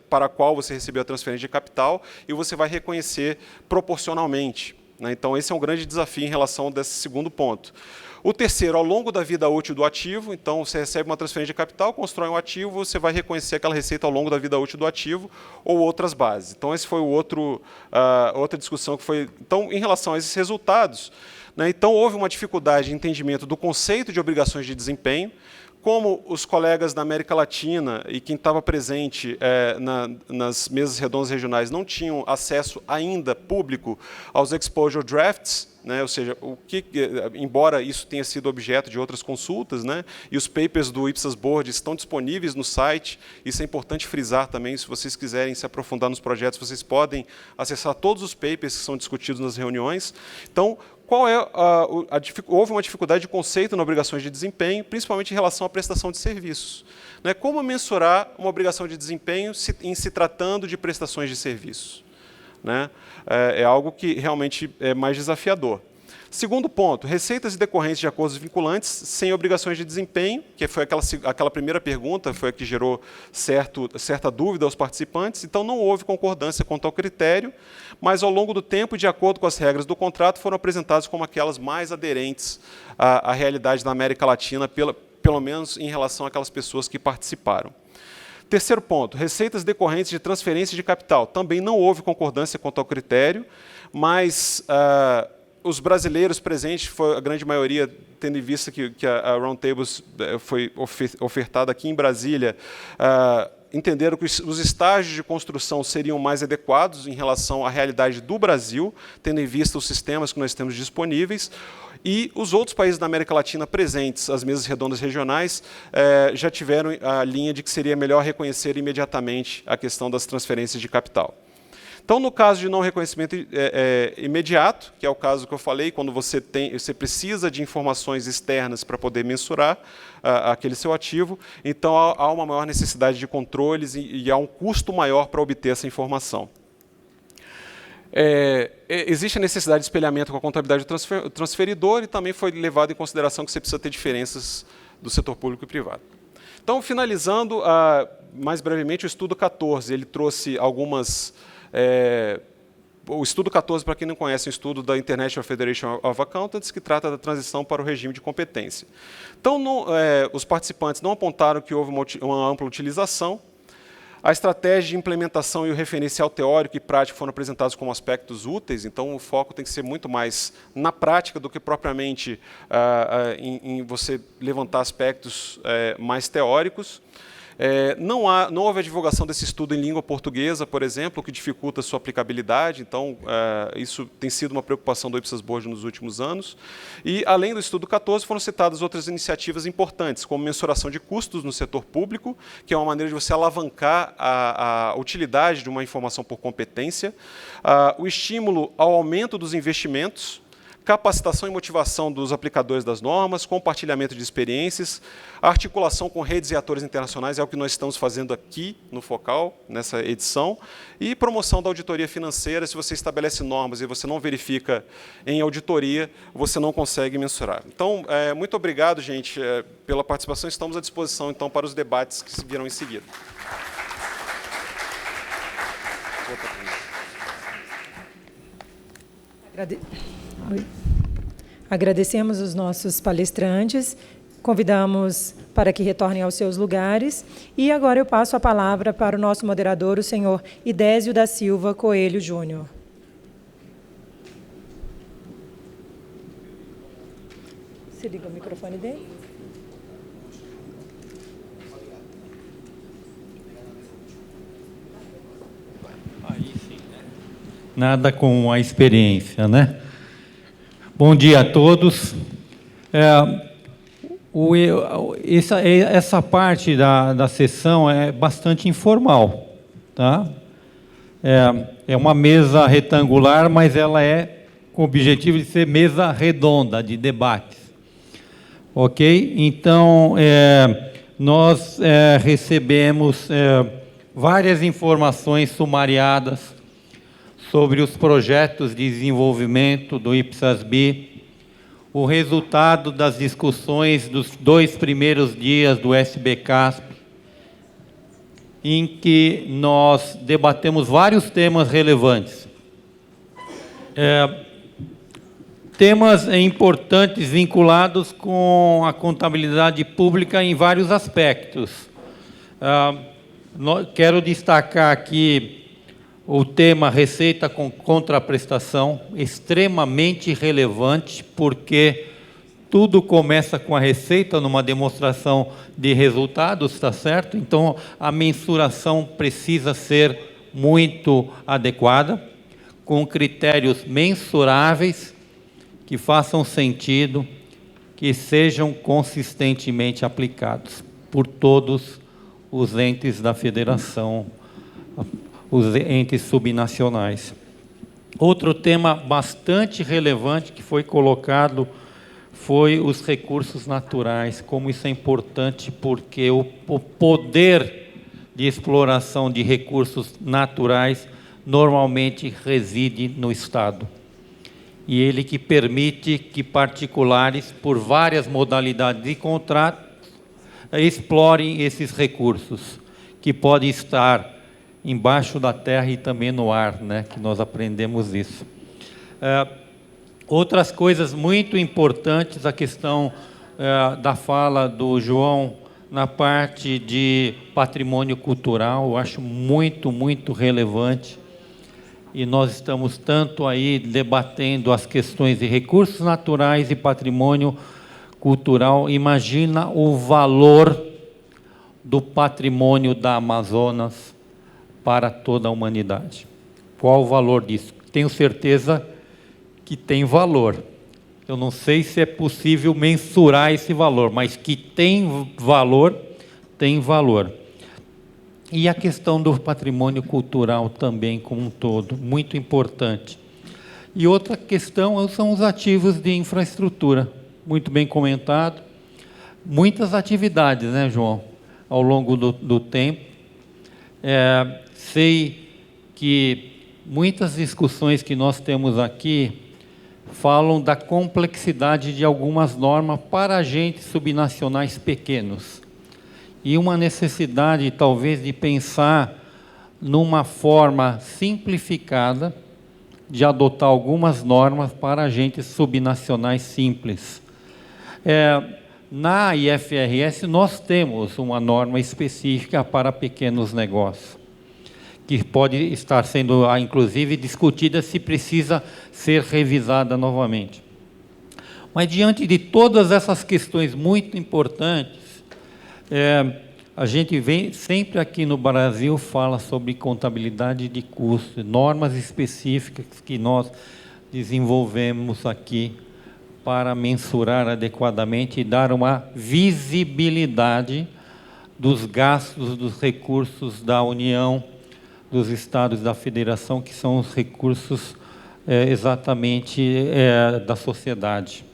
para a qual você recebeu a transferência de capital, e você vai reconhecer proporcionalmente. Né? Então, esse é um grande desafio em relação desse segundo ponto. O terceiro, ao longo da vida útil do ativo, então você recebe uma transferência de capital, constrói um ativo, você vai reconhecer aquela receita ao longo da vida útil do ativo ou outras bases. Então, esse foi outra discussão que foi... Então, em relação a esses resultados, né, então houve uma dificuldade de entendimento do conceito de obrigações de desempenho. Como os colegas da América Latina e quem estava presente nas mesas redondas regionais não tinham acesso ainda público aos exposure drafts, né, ou seja, embora isso tenha sido objeto de outras consultas, né, e os papers do IPSAS Board estão disponíveis no site, isso é importante frisar também, se vocês quiserem se aprofundar nos projetos, vocês podem acessar todos os papers que são discutidos nas reuniões. Então, houve uma dificuldade de conceito na obrigações de desempenho, principalmente em relação à prestação de serviços. Né? Como mensurar uma obrigação de desempenho em se tratando de prestações de serviços? Né? É algo que realmente é mais desafiador. Segundo ponto, receitas decorrentes de acordos vinculantes sem obrigações de desempenho, que foi aquela primeira pergunta, foi a que gerou certa dúvida aos participantes. Então, não houve concordância quanto ao critério, mas, ao longo do tempo, de acordo com as regras do contrato, foram apresentadas como aquelas mais aderentes à realidade da América Latina, pelo menos em relação àquelas pessoas que participaram. Terceiro ponto, receitas decorrentes de transferência de capital. Também não houve concordância quanto ao critério, mas... os brasileiros presentes, foi a grande maioria, tendo em vista que a Roundtables foi ofertada aqui em Brasília, entenderam que os estágios de construção seriam mais adequados em relação à realidade do Brasil, tendo em vista os sistemas que nós temos disponíveis. E os outros países da América Latina presentes, as mesas redondas regionais, já tiveram a linha de que seria melhor reconhecer imediatamente a questão das transferências de capital. Então, no caso de não reconhecimento imediato, que é o caso que eu falei, quando você precisa de informações externas para poder mensurar aquele seu ativo, então há uma maior necessidade de controles e há um custo maior para obter essa informação. Existe a necessidade de espelhamento com a contabilidade do transferidor e também foi levado em consideração que você precisa ter diferenças do setor público e privado. Então, finalizando, mais brevemente, o estudo 14, ele trouxe algumas... o estudo 14, para quem não conhece, é um estudo da International Federation of Accountants, que trata da transição para o regime de competência. Então, os participantes não apontaram que houve uma ampla utilização. A estratégia de implementação e o referencial teórico e prático foram apresentados como aspectos úteis, então o foco tem que ser muito mais na prática do que propriamente em você levantar aspectos mais teóricos. Não houve a divulgação desse estudo em língua portuguesa, por exemplo, o que dificulta a sua aplicabilidade, então isso tem sido uma preocupação do Ipsas Board nos últimos anos. E, além do estudo 14, foram citadas outras iniciativas importantes, como mensuração de custos no setor público, que é uma maneira de você alavancar a utilidade de uma informação por competência, o estímulo ao aumento dos investimentos, capacitação e motivação dos aplicadores das normas, compartilhamento de experiências, articulação com redes e atores internacionais, é o que nós estamos fazendo aqui no Focal, nessa edição, e promoção da auditoria financeira. Se você estabelece normas e você não verifica em auditoria, você não consegue mensurar. Então, muito obrigado, gente, pela participação. Estamos à disposição, então, para os debates que virão em seguida. Agradecemos os nossos palestrantes, convidamos para que retornem aos seus lugares, e agora eu passo a palavra para o nosso moderador, o senhor Idésio da Silva Coelho Júnior. Se liga o microfone dele. Aí sim, né? Nada com a experiência, né? Bom dia a todos. Essa parte da sessão é bastante informal, tá? É uma mesa retangular, mas ela é com o objetivo de ser mesa redonda, de debates. Ok? Então, nós recebemos várias informações sumariadas sobre os projetos de desenvolvimento do IPSAS-B, o resultado das discussões dos 2 primeiros dias do SBCasp, em que nós debatemos vários temas relevantes. Temas importantes vinculados com a contabilidade pública em vários aspectos. Quero destacar aqui o tema receita com contraprestação, extremamente relevante, porque tudo começa com a receita numa demonstração de resultados, está certo? Então, a mensuração precisa ser muito adequada, com critérios mensuráveis, que façam sentido, que sejam consistentemente aplicados por todos os entes da federação, os entes subnacionais. Outro tema bastante relevante que foi colocado foi os recursos naturais, como isso é importante, porque o poder de exploração de recursos naturais normalmente reside no Estado. E ele que permite que particulares, por várias modalidades de contrato, explorem esses recursos, que podem estar embaixo da terra e também no ar, né, que nós aprendemos isso. Outras coisas muito importantes, a questão da fala do João na parte de patrimônio cultural, eu acho muito, muito relevante. E nós estamos tanto aí debatendo as questões de recursos naturais e patrimônio cultural. Imagina o valor do patrimônio da Amazonas para toda a humanidade. Qual o valor disso? Tenho certeza que tem valor. Eu não sei se é possível mensurar esse valor, mas que tem valor, tem valor. E a questão do patrimônio cultural também como um todo, muito importante. E outra questão são os ativos de infraestrutura, muito bem comentado. Muitas atividades, né, João, ao longo do tempo. Sei que muitas discussões que nós temos aqui falam da complexidade de algumas normas para agentes subnacionais pequenos. E uma necessidade, talvez, de pensar numa forma simplificada de adotar algumas normas para agentes subnacionais simples. na IFRS nós temos uma norma específica para pequenos negócios, que pode estar sendo, inclusive, discutida se precisa ser revisada novamente. Mas, diante de todas essas questões muito importantes, a gente vem sempre aqui no Brasil fala sobre contabilidade de custo, normas específicas que nós desenvolvemos aqui para mensurar adequadamente e dar uma visibilidade dos gastos, dos recursos da União, dos estados da federação, que são os recursos exatamente da sociedade.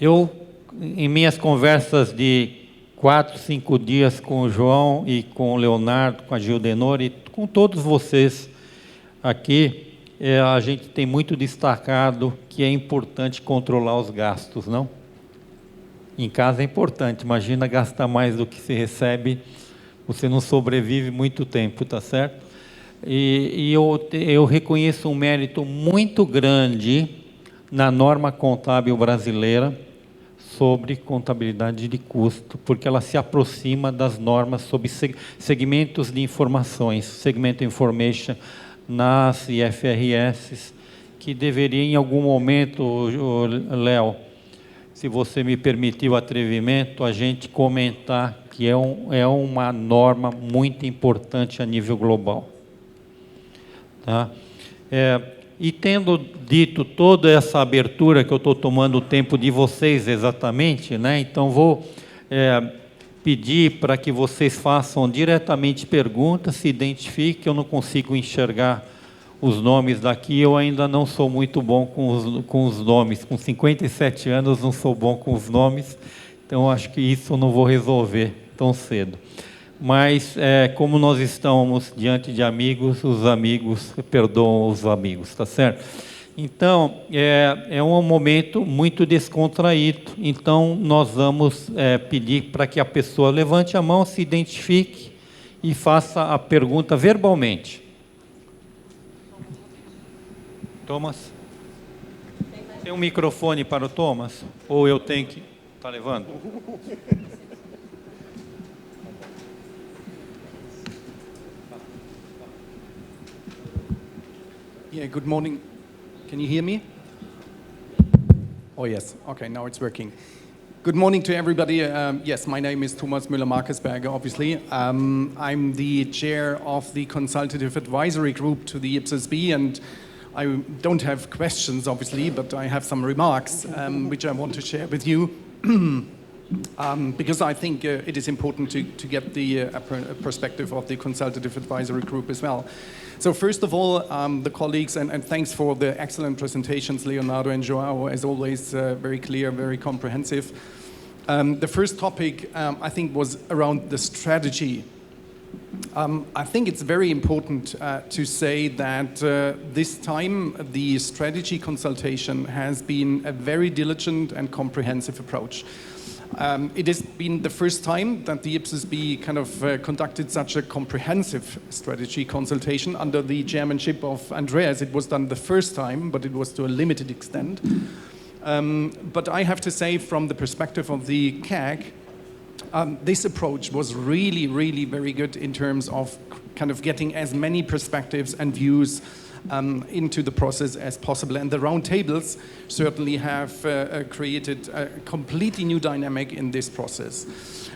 Eu, em minhas conversas de 4, 5 dias com o João e com o Leonardo, com a Gildenor e com todos vocês aqui, a gente tem muito destacado que é importante controlar os gastos, não? Em casa é importante, imagina gastar mais do que se recebe, você não sobrevive muito tempo, tá certo? E eu reconheço um mérito muito grande na norma contábil brasileira sobre contabilidade de custo, porque ela se aproxima das normas sobre segmentos de informações, segment information, nas IFRS, que deveria em algum momento, Léo, se você me permitir o atrevimento, a gente comentar que é uma norma muito importante a nível global. Tá? E tendo dito toda essa abertura, que eu estou tomando o tempo de vocês exatamente, né? Então vou pedir para que vocês façam diretamente perguntas, se identifiquem. Eu não consigo enxergar os nomes daqui, eu ainda não sou muito bom com os nomes. Com 57 anos não sou bom com os nomes, então acho que isso eu não vou resolver tão cedo. Mas, como nós estamos diante de amigos, os amigos perdoam os amigos, tá certo? Então, é um momento muito descontraído, então nós vamos pedir para que a pessoa levante a mão, se identifique e faça a pergunta verbalmente. Thomas? Tem um microfone para o Thomas? Ou eu tenho que... Está levando? Yeah, good morning. Can you hear me? Oh, yes. Okay, now it's working. Good morning to everybody. Yes, my name is Thomas Müller-Markesberger, obviously. I'm the chair of the consultative advisory group to the IPSAS-B, and I don't have questions, obviously, but I have some remarks which I want to share with you. Because I think it is important to get the perspective of the consultative advisory group as well. So first of all, the colleagues, and thanks for the excellent presentations, Leonardo and Joao, as always, very clear, very comprehensive. The first topic, I think, was around the strategy. I think it's very important to say that this time the strategy consultation has been a very diligent and comprehensive approach. It has been the first time that the IPSAS-B kind of conducted such a comprehensive strategy consultation under the chairmanship of Andreas. It was done the first time, but it was to a limited extent. But I have to say, from the perspective of the CAG, this approach was really, really very good in terms of kind of getting as many perspectives and views into the process as possible. And the roundtables certainly have created a completely new dynamic in this process.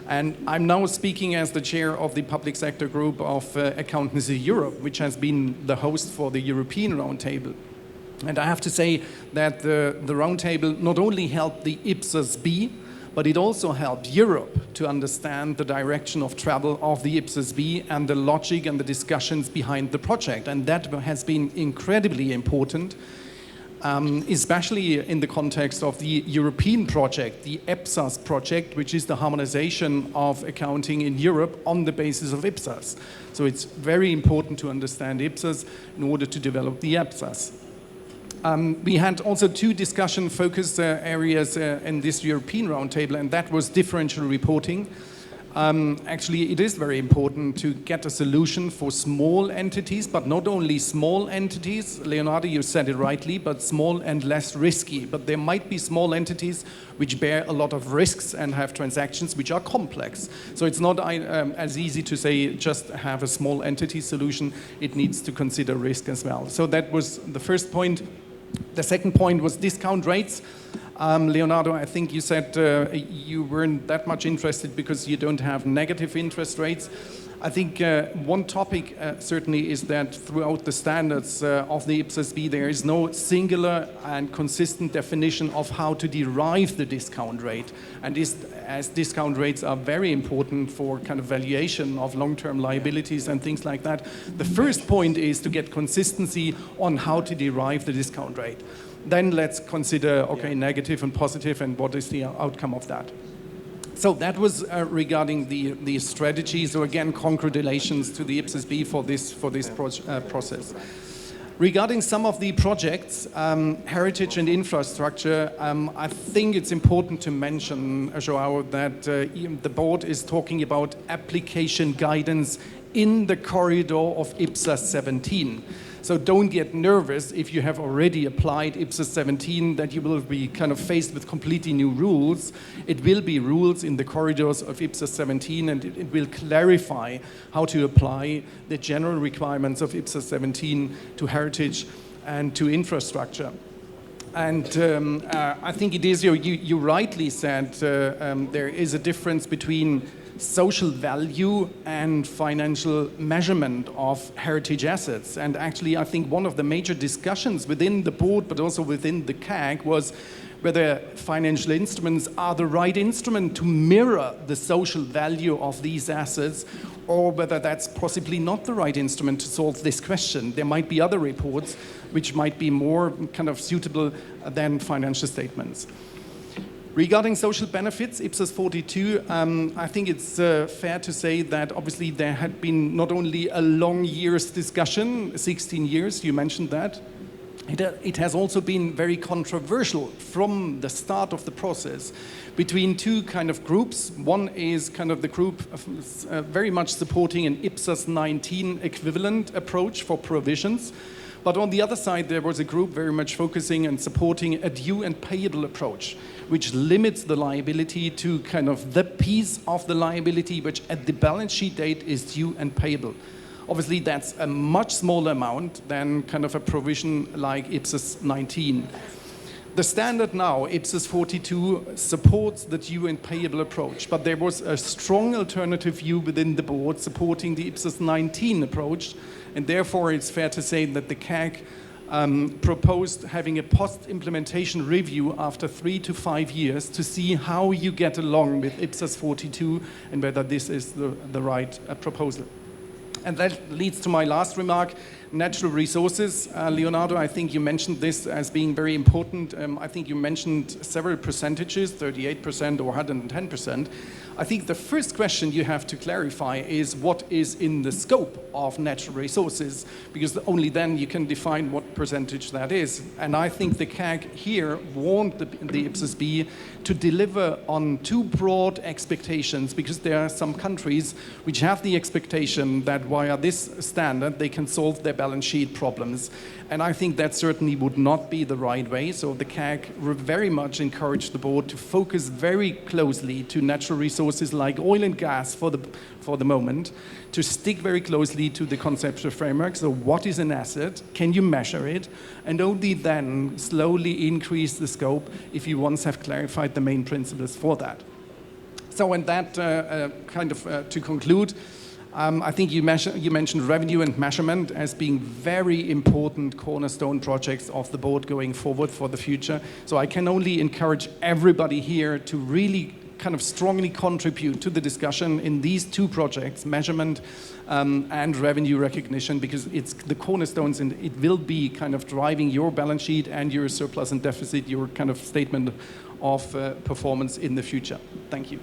And I'm now speaking as the chair of the public sector group of Accountancy Europe, which has been the host for the European roundtable. And I have to say that the roundtable not only helped the IPSAS-B, but it also helped Europe to understand the direction of travel of the IPSAS-B and the logic and the discussions behind the project. And that has been incredibly important, especially in the context of the European project, the EPSAS project, which is the harmonization of accounting in Europe on the basis of IPSAS. So it's very important to understand IPSAS in order to develop the EPSAS. We had also two discussion focus areas in this European roundtable, and that was differential reporting Actually, it is very important to get a solution for small entities, but not only small entities. Leonardo, you said it rightly, but small and less risky. But there might be small entities which bear a lot of risks and have transactions which are complex. So it's not as easy to say just have a small entity solution. It needs to consider risk as well. So that was the first point. The second point was discount rates. Leonardo, I think you said you weren't that much interested because you don't have negative interest rates. I think one topic certainly is that throughout the standards of the IPSAS-B, there is no singular and consistent definition of how to derive the discount rate. And as discount rates are very important for kind of valuation of long-term liabilities and things like that, the first point is to get consistency on how to derive the discount rate. Then let's consider, okay, negative and positive, and what is the outcome of that. So that was regarding the strategy. So again, congratulations to the IPSAS-B for this process. Regarding some of the projects, heritage and infrastructure, I think it's important to mention, Joao, that the board is talking about application guidance in the corridor of IPSAS 17. So don't get nervous if you have already applied IPSAS 17 that you will be kind of faced with completely new rules. It will be rules in the corridors of IPSAS 17, and it will clarify how to apply the general requirements of IPSAS 17 to heritage and to infrastructure. And I think it is, you rightly said, there is a difference between social value and financial measurement of heritage assets. And actually, I think one of the major discussions within the board, but also within the CAG, was whether financial instruments are the right instrument to mirror the social value of these assets, or whether that's possibly not the right instrument to solve this question. There might be other reports which might be more kind of suitable than financial statements. Regarding social benefits, IPSAS 42, I think it's fair to say that obviously there had been not only a long year's discussion, 16 years, you mentioned that, it has also been very controversial from the start of the process between two kind of groups. One is kind of the group very much supporting an IPSAS 19 equivalent approach for provisions. But on the other side, there was a group very much focusing and supporting a due and payable approach, which limits the liability to kind of the piece of the liability which at the balance sheet date is due and payable. Obviously, that's a much smaller amount than kind of a provision like IPSAS 19. The standard now, IPSAS 42, supports the due and payable approach, but there was a strong alternative view within the board supporting the IPSAS 19 approach, and therefore it's fair to say that the CAG proposed having a post-implementation review after 3 to 5 years to see how you get along with IPSAS 42 and whether this is the right proposal. And that leads to my last remark, natural resources. Leonardo, I think you mentioned this as being very important. I think you mentioned several percentages, 38% or 110%. I think the first question you have to clarify is what is in the scope of natural resources, because only then you can define what percentage that is. And I think the CAG here warned the IPSAS-B to deliver on too broad expectations, because there are some countries which have the expectation that via this standard they can solve their balance sheet problems. And I think that certainly would not be the right way. So the CAG very much encouraged the board to focus very closely to natural resources like oil and gas for the moment, to stick very closely to the conceptual framework. So what is an asset? Can you measure it? And only then slowly increase the scope if you once have clarified the main principles for that. So and that to conclude, I think you mentioned revenue and measurement as being very important cornerstone projects of the board going forward for the future. So I can only encourage everybody here to really kind of strongly contribute to the discussion in these two projects, measurement and revenue recognition, because it's the cornerstones and it will be kind of driving your balance sheet and your surplus and deficit, your kind of statement of performance in the future. Thank you.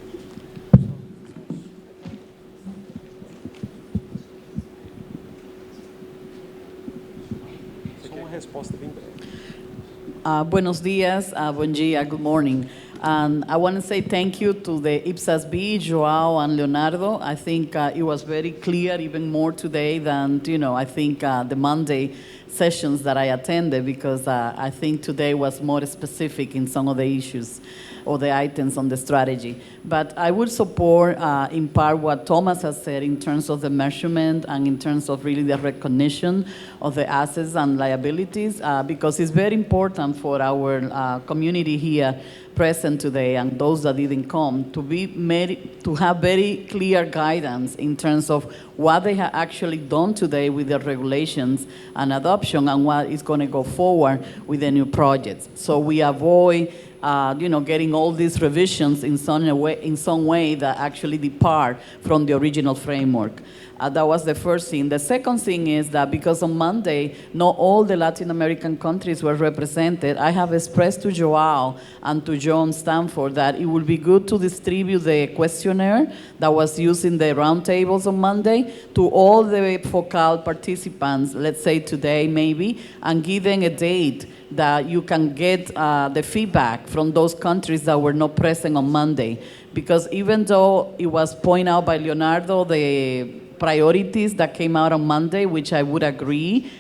Buenos dias, bom dia, good morning. And I want to say thank you to the IPSAS-B, Joao and Leonardo. I think it was very clear, even more today than, I think the Monday sessions that I attended, because I think today was more specific in some of the issues or the items on the strategy. But I would support in part what Thomas has said in terms of the measurement and in terms of really the recognition of the assets and liabilities, because it's very important for our community here present today and those that didn't come to have very clear guidance in terms of what they have actually done today with the regulations and adoption and what is going to go forward with the new projects. So we avoid getting all these revisions in some way that actually depart from the original framework. That was the first thing. The second thing is that because on Monday, not all the Latin American countries were represented, I have expressed to Joao and to John Stanford that it would be good to distribute the questionnaire that was used in the roundtables on Monday to all the FOCAL participants, let's say today maybe, and give them a date that you can get the feedback from those countries that were not present on Monday. Because even though it was pointed out by Leonardo, the priorities that came out on Monday, which I would agree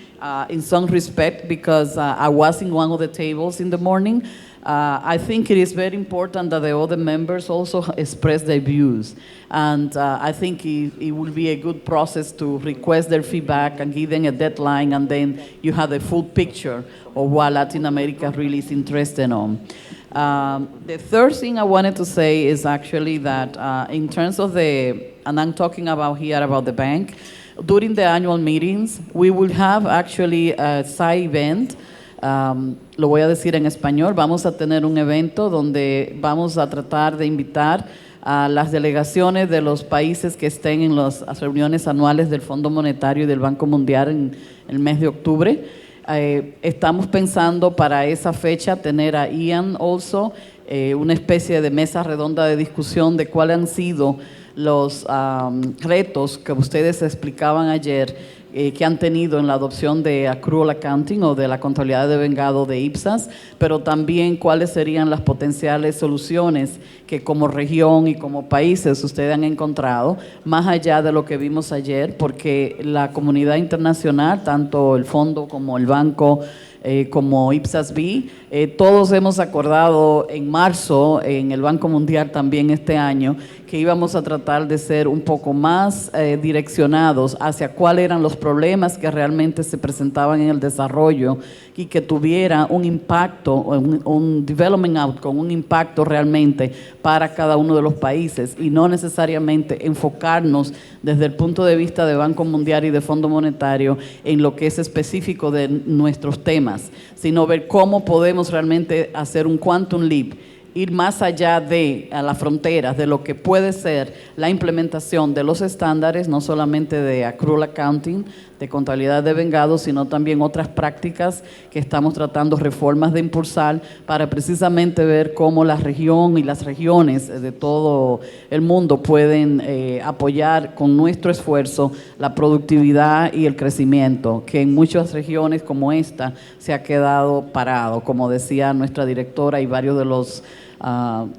in some respect, because I was in one of the tables in the morning, I think it is very important that the other members also express their views. And I think it will be a good process to request their feedback and give them a deadline, and then you have the full picture of what Latin America really is interested in. The third thing I wanted to say is actually that in terms of and I'm talking about here about the bank, during the annual meetings, we will have actually a side event. Lo voy a decir en español. Vamos a tener un evento donde vamos a tratar de invitar a las delegaciones de los países que estén en las reuniones anuales del Fondo Monetario y del Banco Mundial en el mes de octubre. Estamos pensando para esa fecha tener a Ian also, una especie de mesa redonda de discusión de cuáles han sido los retos que ustedes explicaban ayer que han tenido en la adopción de accrual accounting o de la contabilidad de vengado de IPSAS, pero también cuáles serían las potenciales soluciones que como región y como países ustedes han encontrado, más allá de lo que vimos ayer, porque la comunidad internacional, tanto el fondo como el banco, como IPSAS-B, todos hemos acordado en marzo, en el Banco Mundial también este año, que íbamos a tratar de ser un poco más direccionados hacia cuáles eran los problemas que realmente se presentaban en el desarrollo y que tuviera un impacto, un development outcome, un impacto realmente para cada uno de los países, y no necesariamente enfocarnos desde el punto de vista de Banco Mundial y de Fondo Monetario en lo que es específico de nuestros temas, sino ver cómo podemos realmente hacer un quantum leap, ir más allá de a las fronteras de lo que puede ser la implementación de los estándares, no solamente de accrual accounting, de contabilidad de vengado, sino también otras prácticas que estamos tratando reformas de impulsar para precisamente ver cómo la región y las regiones de todo el mundo pueden apoyar con nuestro esfuerzo la productividad y el crecimiento, que en muchas regiones como esta se ha quedado parado, como decía nuestra directora y varios de los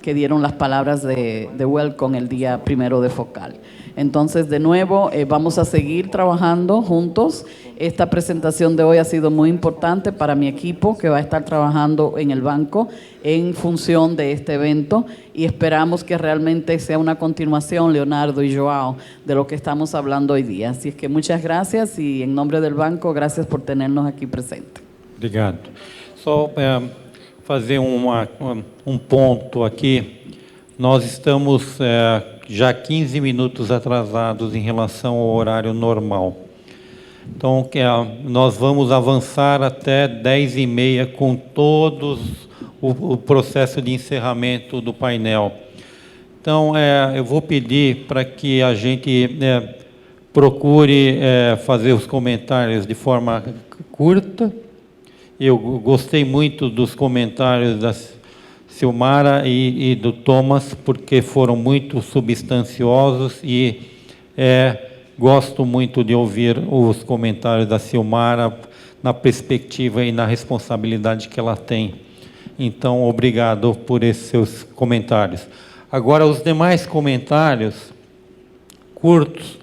que dieron las palabras de welcome el día 1 de FOCAL. Entonces, de nuevo, vamos a seguir trabajando juntos. Esta presentación de hoy ha sido muy importante para mi equipo, que va a estar trabajando en el banco en función de este evento, y esperamos que realmente sea una continuación, Leonardo y Joao, de lo que estamos hablando hoy día. Así es que muchas gracias, y en nombre del banco, gracias por tenernos aquí presentes. Obrigado. Só fazer ponto aqui. Nós estamos já 15 minutos atrasados em relação ao horário normal. Então, nós vamos avançar até 10h30 com todos o processo de encerramento do painel. Então, eu vou pedir para que a gente procure fazer os comentários de forma curta. Eu gostei muito dos comentários da Silmara e do Thomas, porque foram muito substanciosos, e gosto muito de ouvir os comentários da Silmara na perspectiva e na responsabilidade que ela tem Então, obrigado por esses seus comentários. Agora, os demais comentários, curtos,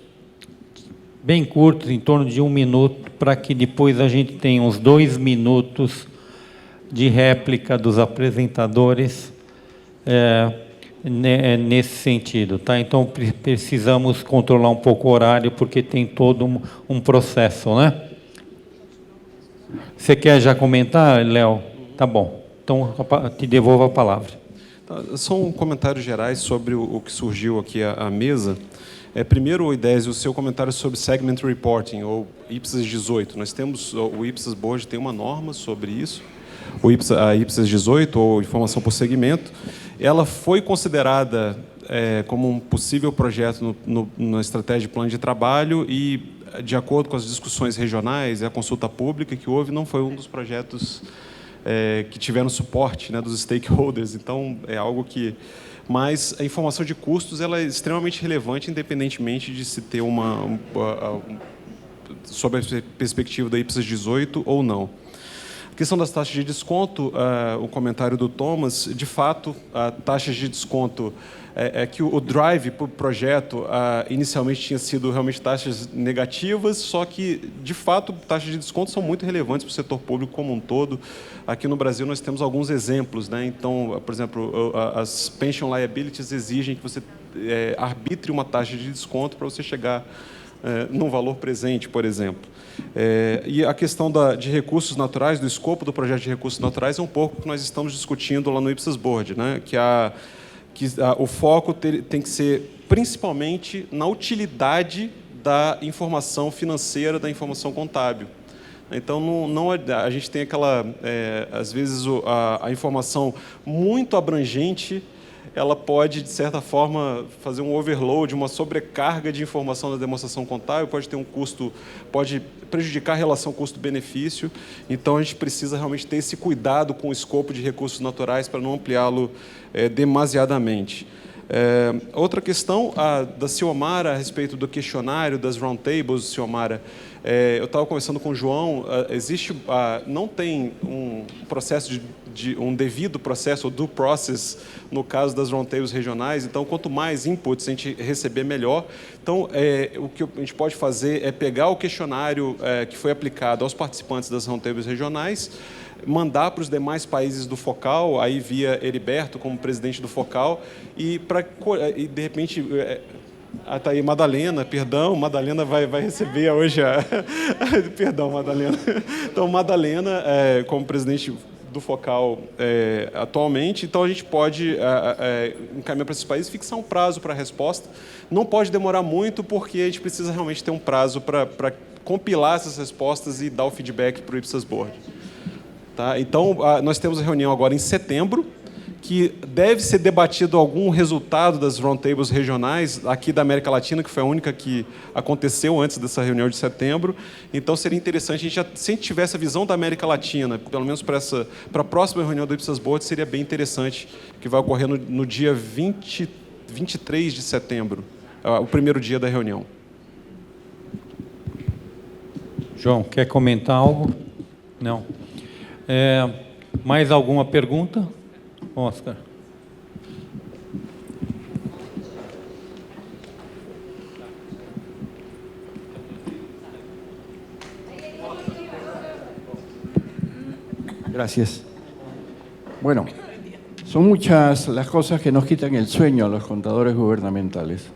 bem curtos, em torno de 1 minuto, para que depois a gente tenha uns 2 minutos de réplica dos apresentadores, nesse sentido, tá? Então, precisamos controlar um pouco o horário, porque tem todo um processo, né? Você quer já comentar, Léo? Tá bom. Então, te devolvo a palavra. São comentários gerais sobre o que surgiu aqui à mesa. Primeiro, Idésio, o seu comentário sobre Segment Reporting, ou IPSAS 18. Nós temos, o IPSAS Board tem uma norma sobre isso, a IPSAS 18, ou Informação por Segmento. Ela foi considerada como um possível projeto na estratégia de plano de trabalho e, de acordo com as discussões regionais e a consulta pública que houve, não foi um dos projetos que tiveram suporte, né, dos stakeholders. Então, é algo que... Mas a informação de custos ela é extremamente relevante, independentemente de se ter sob a perspectiva da IPSAS 18 ou não. A questão das taxas de desconto, o comentário do Thomas, de fato, a taxa de desconto que o drive para o projeto inicialmente tinha sido realmente taxas negativas, só que, de fato, taxas de desconto são muito relevantes para o setor público como um todo. Aqui no Brasil nós temos alguns exemplos, né? Então, por exemplo, as pension liabilities exigem que você arbitre uma taxa de desconto para você chegar num valor presente, por exemplo. E a questão de recursos naturais, do escopo do projeto de recursos naturais, é um pouco o que nós estamos discutindo lá no IPSAS Board, né? Que o foco tem que ser principalmente na utilidade da informação financeira, da informação contábil. Então, a gente tem às vezes, a informação muito abrangente, ela pode, de certa forma, fazer um overload, uma sobrecarga de informação da demonstração contábil, pode ter um custo, pode prejudicar a relação custo-benefício. Então, a gente precisa realmente ter esse cuidado com o escopo de recursos naturais para não ampliá-lo demasiadamente. Outra questão da Ciomara, a respeito do questionário, das roundtables, Ciomara, eu estava conversando com o João, não tem um processo um devido processo, ou due process, no caso das roundtables regionais. Então, quanto mais inputs a gente receber, melhor. Então, o que a gente pode fazer é pegar o questionário que foi aplicado aos participantes das roundtables regionais, mandar para os demais países do Focal, aí via Heriberto como presidente do Focal, e de repente... Está aí Madalena, Madalena vai receber hoje Perdão, Madalena. Então, Madalena, como presidente do Focal atualmente, então a gente pode encaminhar para esses países, fixar um prazo para a resposta. Não pode demorar muito, porque a gente precisa realmente ter um prazo para compilar essas respostas e dar o feedback para o IPSAS Board. Tá? Então, nós temos a reunião agora em setembro, que deve ser debatido algum resultado das roundtables regionais aqui da América Latina, que foi a única que aconteceu antes dessa reunião de setembro. Então, seria interessante, se a gente tivesse a visão da América Latina, pelo menos para a próxima reunião do IPSAS Board, seria bem interessante, que vai ocorrer no dia 23 de setembro, o primeiro dia da reunião. João, quer comentar algo? Não. Mais alguma pergunta? Oscar. Gracias. Bueno, son muchas las cosas que nos quitan el sueño a los contadores gubernamentales.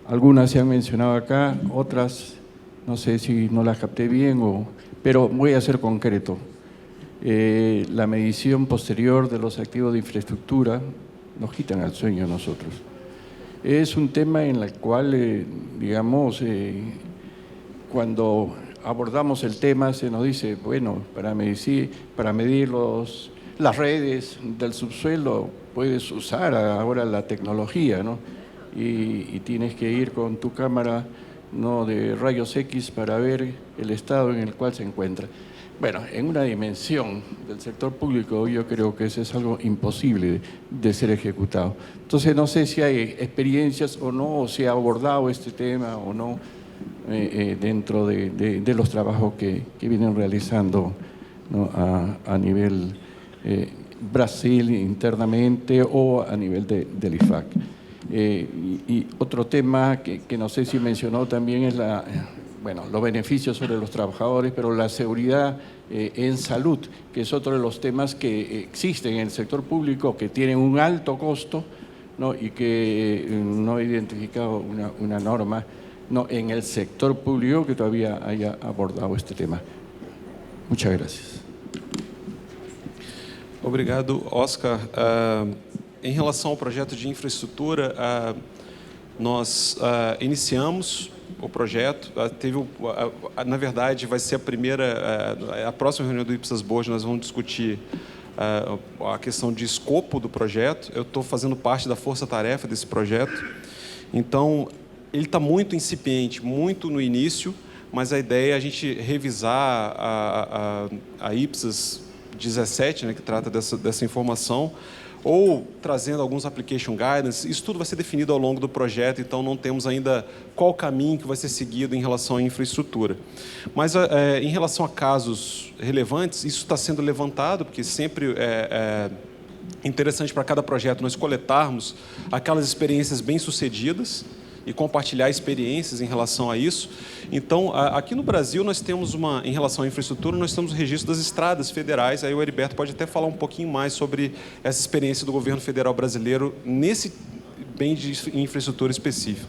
Algunas se han mencionado acá, otras no sé si no las capté bien, pero voy a ser concreto. La medición posterior de los activos de infraestructura nos quitan el sueño a nosotros. Es un tema en el cual, digamos, cuando abordamos el tema se nos dice, bueno, para medir las redes del subsuelo puedes usar ahora la tecnología, ¿no? Y tienes que ir con tu cámara, ¿no?, de rayos X para ver el estado en el cual se encuentra. Bueno, en una dimensión del sector público yo creo que eso es algo imposible de ser ejecutado. Entonces no sé si hay experiencias o no, o se ha abordado este tema o no dentro de los trabajos que vienen realizando, ¿no?, a nivel Brasil internamente o a nivel del IFAC. Y otro tema que no sé si mencionó también es los beneficios sobre los trabajadores, pero la seguridad en salud, que es otro de los temas que existen en el sector público, que tienen un alto costo, ¿no? Y que no he identificado una norma, ¿no?, en el sector público que todavía haya abordado este tema. Muchas gracias. Obrigado, Oscar. Em relação ao projeto de infraestrutura, nós iniciamos o projeto. Na verdade, vai ser a próxima reunião do IPSAS Board, nós vamos discutir a questão de escopo do projeto. Eu estou fazendo parte da força-tarefa desse projeto. Então, ele está muito incipiente, muito no início, mas a ideia é a gente revisar a IPSAS 17, né, que trata dessa informação, ou trazendo alguns application guidance. Isso tudo vai ser definido ao longo do projeto, então não temos ainda qual caminho que vai ser seguido em relação à infraestrutura. Mas em relação a casos relevantes, isso está sendo levantado, porque sempre é interessante para cada projeto nós coletarmos aquelas experiências bem-sucedidas e compartilhar experiências em relação a isso. Então, aqui no Brasil, nós temos em relação à infraestrutura, nós temos o registro das estradas federais. Aí o Heriberto pode até falar um pouquinho mais sobre essa experiência do governo federal brasileiro nesse bem de infraestrutura específico.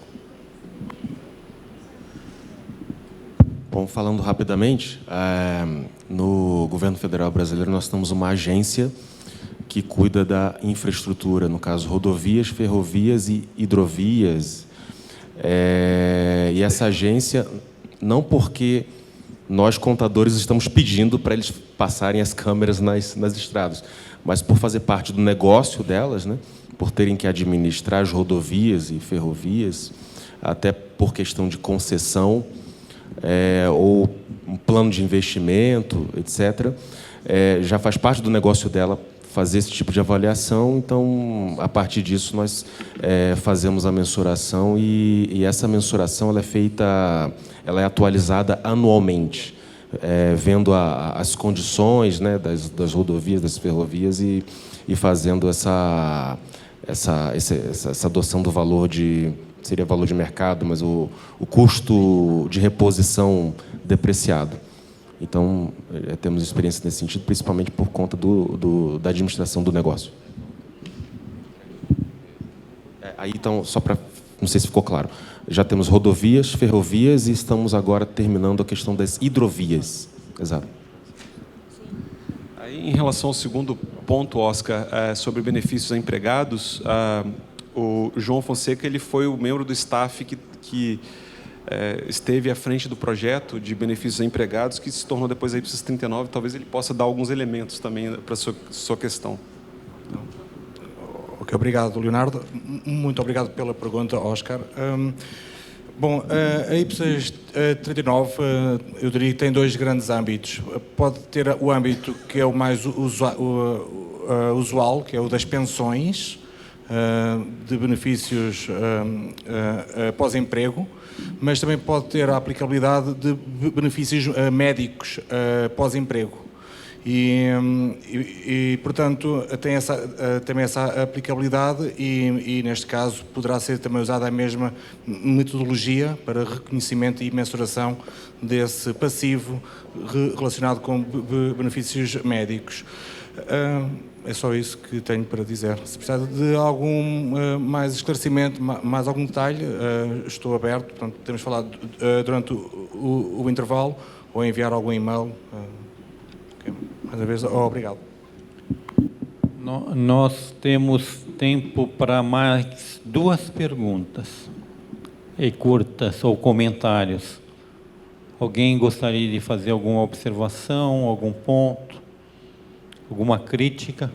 Bom, falando rapidamente, no governo federal brasileiro nós temos uma agência que cuida da infraestrutura, no caso rodovias, ferrovias e hidrovias. E essa agência, não porque nós contadores estamos pedindo para eles passarem as câmeras nas estradas, mas por fazer parte do negócio delas, né, por terem que administrar as rodovias e ferrovias, até por questão de concessão ou um plano de investimento, etc., já faz parte do negócio dela fazer esse tipo de avaliação. Então, a partir disso, nós fazemos a mensuração e essa mensuração ela é feita, ela é atualizada anualmente, vendo as condições, né, das rodovias, das ferrovias e fazendo essa adoção do valor seria valor de mercado, mas o custo de reposição depreciado. Então, temos experiência nesse sentido, principalmente por conta da administração do negócio. Aí, então, só para... Não sei se ficou claro. Já temos rodovias, ferrovias e estamos agora terminando a questão das hidrovias. Exato. Aí, em relação ao segundo ponto, Oscar, sobre benefícios a empregados, o João Fonseca ele foi o membro do staff que esteve à frente do projeto de benefícios a empregados, que se tornou depois a IPSAS 39, talvez ele possa dar alguns elementos também para a sua questão. Ok, obrigado, Leonardo. Muito obrigado pela pergunta, Oscar. Bom, a IPSAS 39, eu diria que tem dois grandes âmbitos. Pode ter o âmbito que é o mais usual, que é o das pensões, de benefícios pós-emprego, mas também pode ter a aplicabilidade de benefícios médicos pós-emprego. E, portanto, tem também essa aplicabilidade e, neste caso, poderá ser também usada a mesma metodologia para reconhecimento e mensuração desse passivo relacionado com benefícios médicos. É só isso que tenho para dizer. Se precisar de algum mais esclarecimento, mais algum detalhe, estou aberto. Portanto, temos falado durante o intervalo ou enviar algum e-mail. Mais uma vez, obrigado. Nós temos tempo para mais duas perguntas, e curtas ou comentários. Alguém gostaria de fazer alguma observação, algum ponto? ¿Alguna crítica?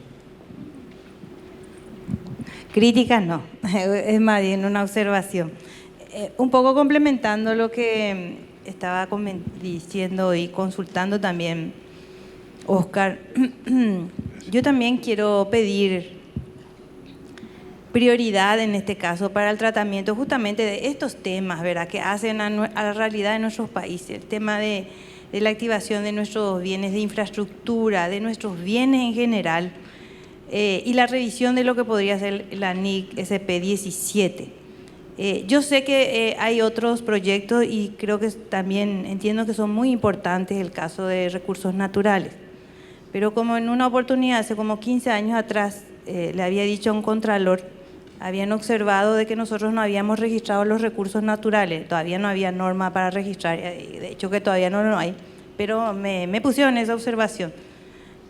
Crítica no, es más bien una observación. Un poco complementando lo que estaba diciendo y consultando también, Oscar, yo también quiero pedir prioridad en este caso para el tratamiento justamente de estos temas, ¿verdad?, que hacen a la realidad de nuestros países, el tema de la activación de nuestros bienes de infraestructura, de nuestros bienes en general, y la revisión de lo que podría ser la NIC SP17. Yo sé que hay otros proyectos y creo que también entiendo que son muy importantes el caso de recursos naturales, pero como en una oportunidad hace como 15 años atrás le había dicho a un contralor, habían observado de que nosotros no habíamos registrado los recursos naturales, todavía no había norma para registrar, de hecho que todavía no lo hay, pero me pusieron esa observación.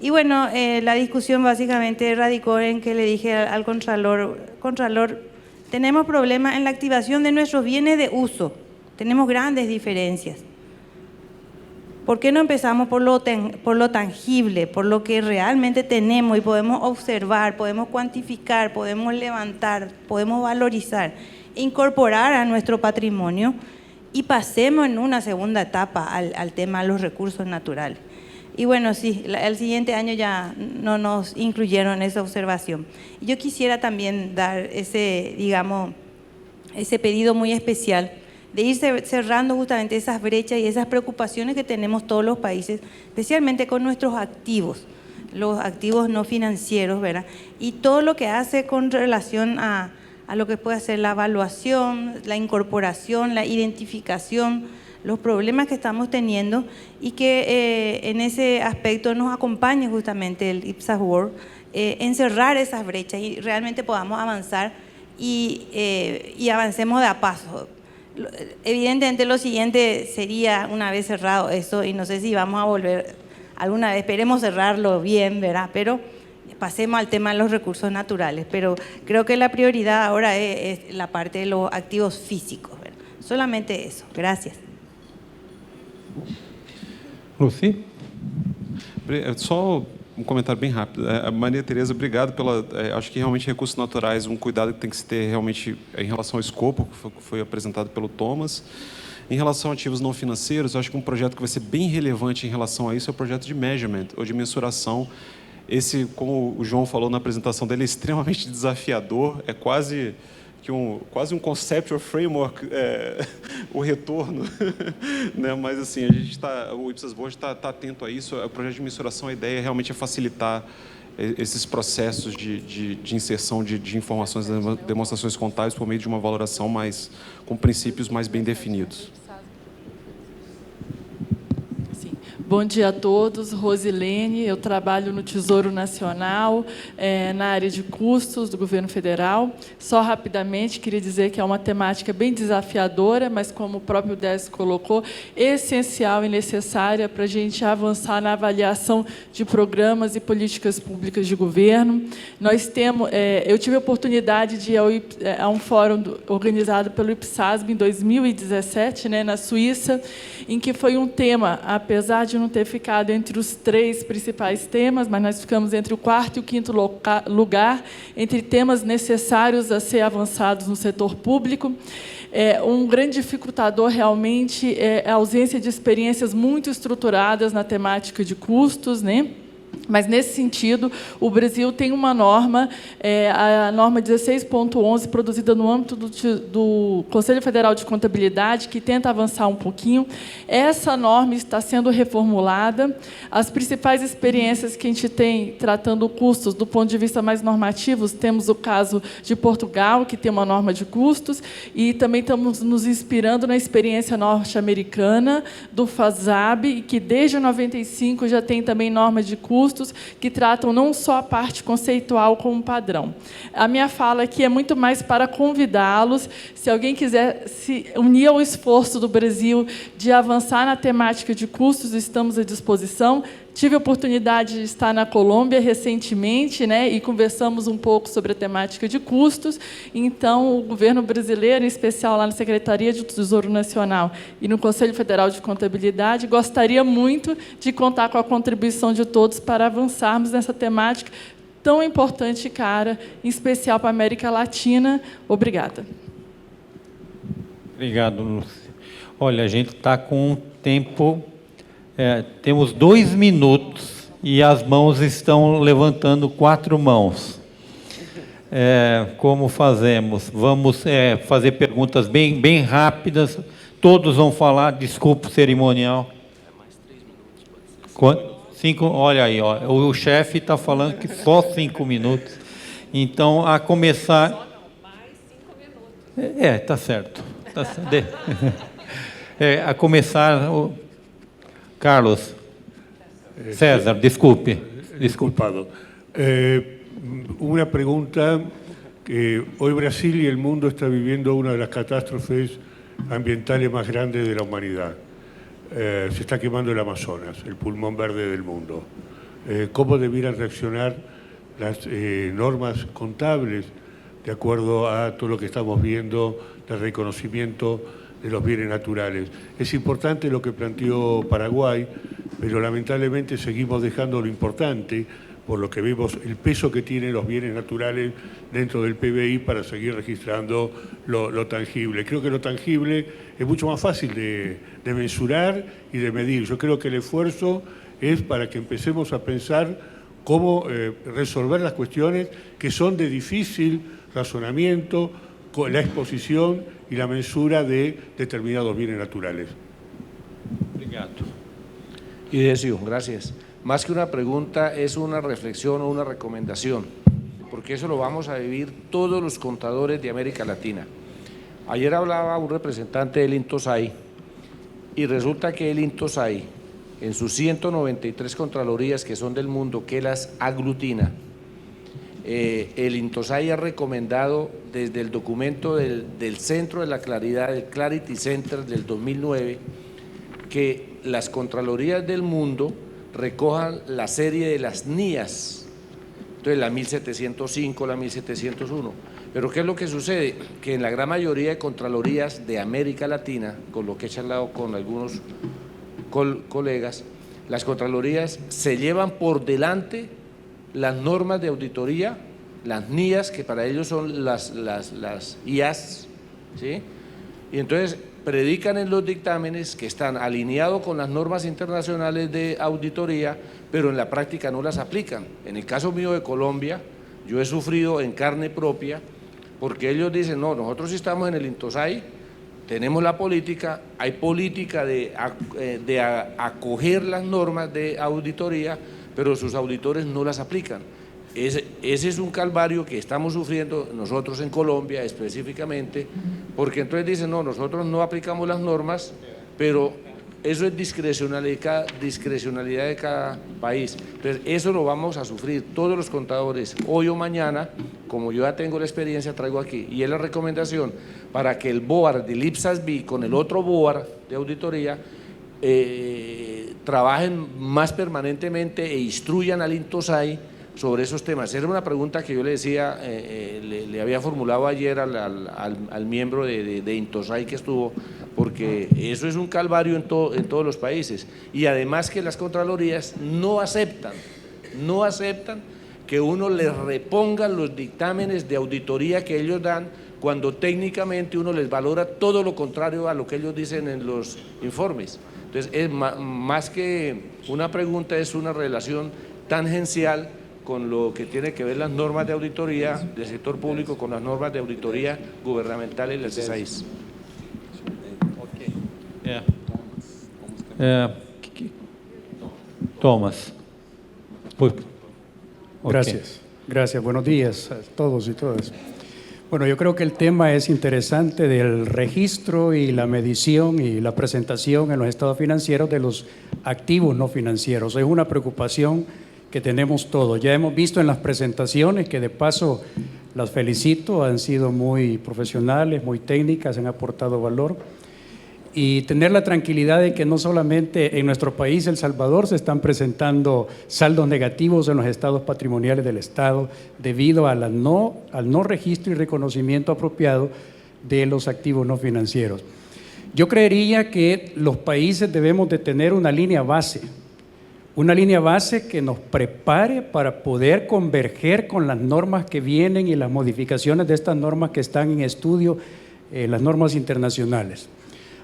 Y bueno, la discusión básicamente radicó en que le dije al contralor, tenemos problemas en la activación de nuestros bienes de uso, tenemos grandes diferencias. ¿Por qué no empezamos por lo tangible, por lo que realmente tenemos y podemos observar, podemos cuantificar, podemos levantar, podemos valorizar, incorporar a nuestro patrimonio y pasemos en una segunda etapa al tema de los recursos naturales? Y bueno, sí, el siguiente año ya no nos incluyeron en esa observación. Yo quisiera también dar ese pedido muy especial de ir cerrando justamente esas brechas y esas preocupaciones que tenemos todos los países, especialmente con nuestros activos, los activos no financieros, ¿verdad? Y todo lo que hace con relación a lo que puede ser la evaluación, la incorporación, la identificación, los problemas que estamos teniendo y que en ese aspecto nos acompañe justamente el IPSAS World en cerrar esas brechas y realmente podamos avanzar y avancemos de a paso. Evidentemente lo siguiente sería, una vez cerrado eso, y no sé si vamos a volver alguna vez, esperemos cerrarlo bien, ¿verdad? Pero pasemos al tema de los recursos naturales. Pero creo que la prioridad ahora es la parte de los activos físicos, ¿verdad? Solamente eso. Gracias. Lucy? Só comentário bem rápido. Maria Tereza, obrigado pela... acho que realmente recursos naturais, cuidado que tem que se ter realmente em relação ao escopo, que foi apresentado pelo Thomas. Em relação a ativos não financeiros, acho que projeto que vai ser bem relevante em relação a isso é o projeto de measurement, ou de mensuração. Esse, como o João falou na apresentação dele, é extremamente desafiador, é quase um conceptual framework, o retorno, né? Mas assim, a gente o IPSAS Board está atento a isso. O projeto de mensuração, a ideia realmente é facilitar esses processos de inserção de informações, demonstrações contábeis por meio de uma valoração com princípios mais bem definidos. Bom dia a todos, Rosilene, eu trabalho no Tesouro Nacional, na área de custos do governo federal. Só rapidamente, queria dizer que é uma temática bem desafiadora, mas como o próprio Décio colocou, essencial e necessária para a gente avançar na avaliação de programas e políticas públicas de governo. Nós temos, eu tive a oportunidade de ir a um fórum organizado pelo IPSASB em 2017, né, na Suíça, em que foi um tema, apesar de não ter ficado entre os 3 principais temas, mas nós ficamos entre o 4º e o 5º lugar, entre temas necessários a ser avançados no setor público. Um grande dificultador realmente é a ausência de experiências muito estruturadas na temática de custos, né? Mas, nesse sentido, o Brasil tem uma norma, a norma 16.11, produzida no âmbito do Conselho Federal de Contabilidade, que tenta avançar um pouquinho. Essa norma está sendo reformulada. As principais experiências que a gente tem tratando custos do ponto de vista mais normativo, temos o caso de Portugal, que tem uma norma de custos, e também estamos nos inspirando na experiência norte-americana, do FASAB, que desde 95 já tem também norma de custos, que tratam não só a parte conceitual como padrão. A minha fala aqui é muito mais para convidá-los, se alguém quiser se unir ao esforço do Brasil de avançar na temática de custos, estamos à disposição. Tive a oportunidade de estar na Colômbia recentemente, né, e conversamos um pouco sobre a temática de custos. Então, o governo brasileiro, em especial lá na Secretaria de Tesouro Nacional e no Conselho Federal de Contabilidade, gostaria muito de contar com a contribuição de todos para avançarmos nessa temática tão importante e cara, em especial para a América Latina. Obrigada. Obrigado, Lúcia. Olha, a gente está com um tempo... temos 2 minutos e as mãos estão levantando 4 mãos. Como fazemos? Vamos fazer perguntas bem rápidas. Todos vão falar. Desculpa o cerimonial. Quanto? Olha aí, ó, o chefe está falando que só 5 minutos. Então, a começar... Tá certo. Tá certo. A começar... Carlos. César, disculpe. Disculpado. Una pregunta, que hoy Brasil y el mundo está viviendo una de las catástrofes ambientales más grandes de la humanidad. Se está quemando el Amazonas, el pulmón verde del mundo. ¿Cómo debieran reaccionar las normas contables de acuerdo a todo lo que estamos viendo del reconocimiento de los bienes naturales? Es importante lo que planteó Paraguay, pero lamentablemente seguimos dejando lo importante, por lo que vemos el peso que tienen los bienes naturales dentro del PBI para seguir registrando lo tangible. Creo que lo tangible es mucho más fácil de mensurar y de medir. Yo creo que el esfuerzo es para que empecemos a pensar cómo resolver las cuestiones que son de difícil razonamiento, con la exposición y la mensura de determinados bienes naturales. Y Decio, gracias. Más que una pregunta, es una reflexión o una recomendación, porque eso lo vamos a vivir todos los contadores de América Latina. Ayer hablaba un representante del INTOSAI y resulta que el INTOSAI, en sus 193 contralorías que son del mundo, que las aglutina, el INTOSAI ha recomendado desde el documento del Centro de la Claridad, el Clarity Center del 2009, que las contralorías del mundo recojan la serie de las NIAS, entonces la 1705, la 1701. Pero ¿qué es lo que sucede? Que en la gran mayoría de contralorías de América Latina, con lo que he charlado con algunos colegas, las contralorías se llevan por delante las normas de auditoría, las NIAS, que para ellos son las IAS, ¿sí? Y entonces predican en los dictámenes que están alineados con las normas internacionales de auditoría, pero en la práctica no las aplican. En el caso mío de Colombia, yo he sufrido en carne propia, porque ellos dicen, no, nosotros sí estamos en el INTOSAI, tenemos la política, hay política de acoger las normas de auditoría, pero sus auditores no las aplican. Ese es un calvario que estamos sufriendo nosotros en Colombia específicamente, porque entonces dicen, no, nosotros no aplicamos las normas, pero eso es discrecionalidad de cada país. Entonces eso lo vamos a sufrir todos los contadores hoy o mañana, como yo ya tengo la experiencia, traigo aquí, y es la recomendación para que el BOAR del IPSAS-B con el otro BOAR de auditoría trabajen más permanentemente e instruyan al INTOSAI sobre esos temas. Era una pregunta que yo le decía, le había formulado ayer al miembro de INTOSAI que estuvo, porque eso es un calvario en todos los países. Y además que las contralorías no aceptan que uno les reponga los dictámenes de auditoría que ellos dan, cuando técnicamente uno les valora todo lo contrario a lo que ellos dicen en los informes. Entonces, es más que una pregunta, es una relación tangencial con lo que tiene que ver las normas de auditoría del sector público con las normas de auditoría gubernamental y del CESAIS. Thomas. Gracias, buenos días a todos y todas. Bueno, yo creo que el tema es interesante del registro y la medición y la presentación en los estados financieros de los activos no financieros. Es una preocupación que tenemos todos. Ya hemos visto en las presentaciones, que de paso las felicito, han sido muy profesionales, muy técnicas, han aportado valor. Y tener la tranquilidad de que no solamente en nuestro país, El Salvador, se están presentando saldos negativos en los estados patrimoniales del Estado debido al no registro y reconocimiento apropiado de los activos no financieros. Yo creería que los países debemos de tener una línea base que nos prepare para poder converger con las normas que vienen y las modificaciones de estas normas que están en estudio, las normas internacionales.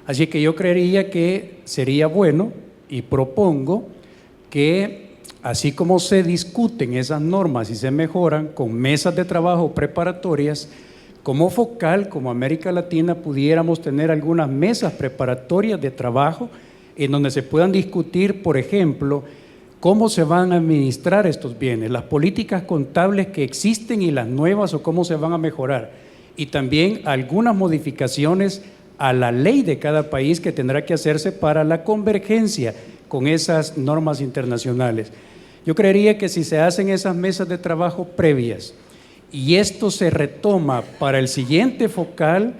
Así que yo creería que sería bueno, y propongo que así como se discuten esas normas y se mejoran con mesas de trabajo preparatorias, como Focal, como América Latina, pudiéramos tener algunas mesas preparatorias de trabajo en donde se puedan discutir, por ejemplo, cómo se van a administrar estos bienes, las políticas contables que existen y las nuevas o cómo se van a mejorar. Y también algunas modificaciones a la ley de cada país que tendrá que hacerse para la convergencia con esas normas internacionales. Yo creería que si se hacen esas mesas de trabajo previas y esto se retoma para el siguiente focal,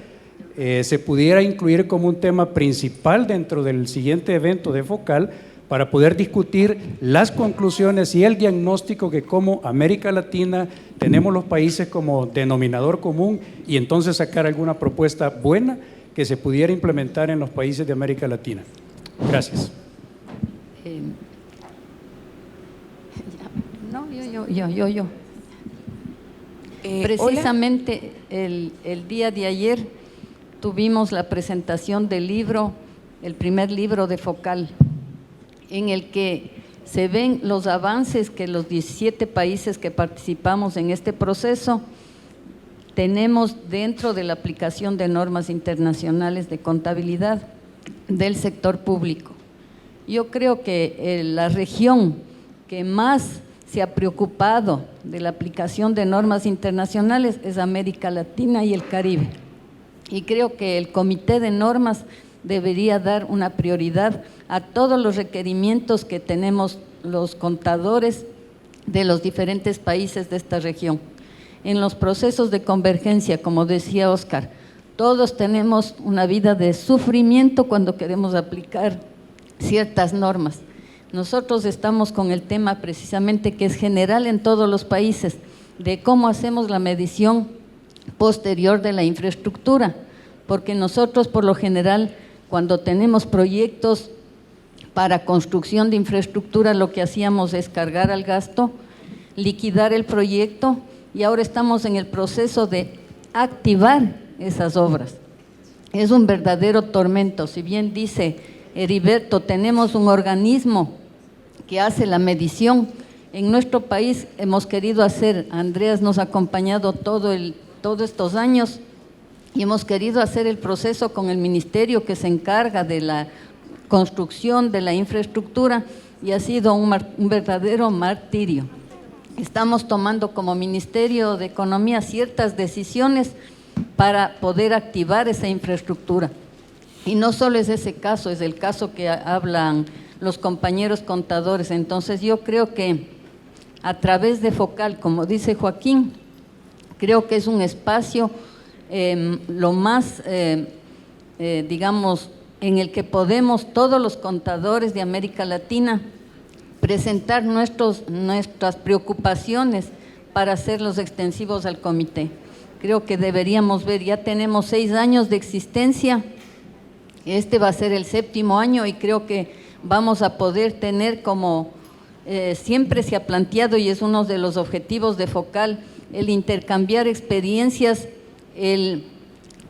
se pudiera incluir como un tema principal dentro del siguiente evento de focal para poder discutir las conclusiones y el diagnóstico que como América Latina tenemos los países como denominador común y entonces sacar alguna propuesta buena que se pudiera implementar en los países de América Latina. Gracias. Yo. Precisamente el día de ayer tuvimos la presentación del libro, el primer libro de Focal, en el que se ven los avances que los 17 países que participamos en este proceso tenemos dentro de la aplicación de normas internacionales de contabilidad del sector público. Yo creo que la región que más se ha preocupado de la aplicación de normas internacionales es América Latina y el Caribe. Y creo que el Comité de Normas debería dar una prioridad a todos los requerimientos que tenemos los contadores de los diferentes países de esta región. En los procesos de convergencia, como decía Óscar, todos tenemos una vida de sufrimiento cuando queremos aplicar ciertas normas. Nosotros estamos con el tema precisamente que es general en todos los países, de cómo hacemos la medición posterior de la infraestructura, porque nosotros por lo general cuando tenemos proyectos para construcción de infraestructura lo que hacíamos es cargar al gasto, liquidar el proyecto y ahora estamos en el proceso de activar esas obras. Es un verdadero tormento. Si bien dice Heriberto, tenemos un organismo que hace la medición. En nuestro país hemos querido hacer, Andreas nos ha acompañado todos estos años y hemos querido hacer el proceso con el ministerio que se encarga de la construcción de la infraestructura y ha sido un verdadero martirio. Estamos tomando como Ministerio de Economía ciertas decisiones para poder activar esa infraestructura. Y no solo es ese caso, es el caso que hablan los compañeros contadores. Entonces yo creo que a través de Focal, como dice Joaquín, creo que es un espacio lo más, digamos, en el que podemos todos los contadores de América Latina presentar nuestras preocupaciones para hacerlos extensivos al comité. Creo que deberíamos ver, ya tenemos 6 años de existencia, este va a ser el 7º año y creo que vamos a poder tener como siempre se ha planteado y es uno de los objetivos de Focal, el intercambiar experiencias, el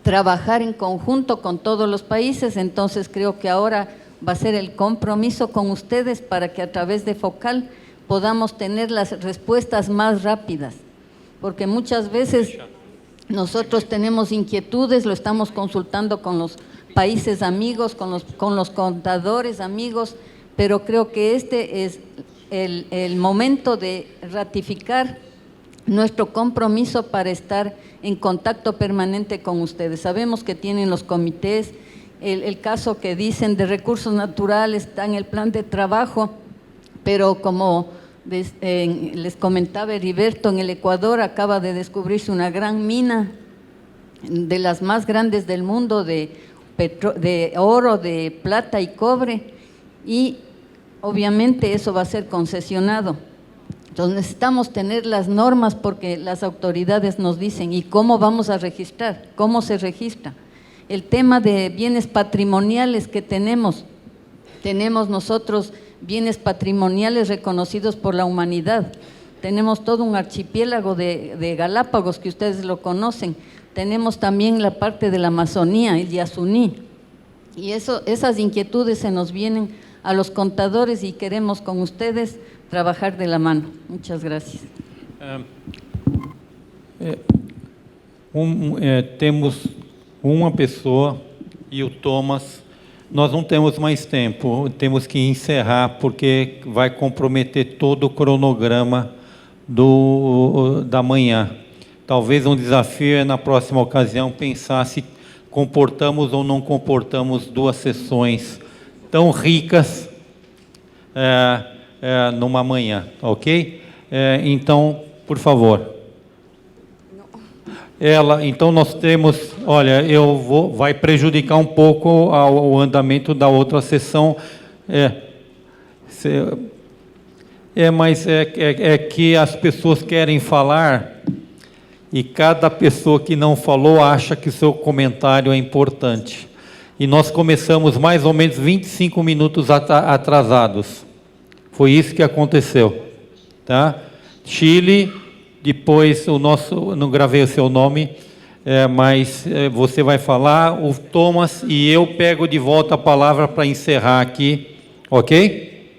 trabajar en conjunto con todos los países. Entonces creo que ahora va a ser el compromiso con ustedes para que a través de Focal podamos tener las respuestas más rápidas, porque muchas veces nosotros tenemos inquietudes, lo estamos consultando con los países amigos, con los contadores amigos, pero creo que este es el momento de ratificar nuestro compromiso para estar en contacto permanente con ustedes. Sabemos que tienen los comités, el caso que dicen de recursos naturales está en el plan de trabajo, pero como les comentaba Heriberto, en el Ecuador acaba de descubrirse una gran mina, de las más grandes del mundo, de oro, de plata y cobre, y obviamente eso va a ser concesionado. Entonces necesitamos tener las normas porque las autoridades nos dicen ¿y cómo vamos a registrar? ¿Cómo se registra? El tema de bienes patrimoniales que tenemos nosotros bienes patrimoniales reconocidos por la humanidad. Tenemos todo un archipiélago de Galápagos que ustedes lo conocen. Tenemos también la parte de la Amazonía, el Yasuní. Y esas inquietudes se nos vienen a los contadores y queremos con ustedes trabajar de la mano. Muchas gracias. Temos uma pessoa e o Thomas Nós não temos mais tempo, temos que encerrar, porque vai comprometer todo o cronograma da manhã. Talvez um desafio é, na próxima ocasião, pensar se comportamos ou não comportamos 2 sessões tão ricas numa manhã, ok? Então, por favor. Então nós temos, olha, vai prejudicar um pouco o andamento da outra sessão. Mas é que as pessoas querem falar e cada pessoa que não falou acha que o seu comentário é importante. E nós começamos mais ou menos 25 minutos atrasados. Foi isso que aconteceu, tá? Chile. Depois, não gravei o seu nome, mas você vai falar, o Thomas, e eu pego de volta a palavra para encerrar aqui, ok?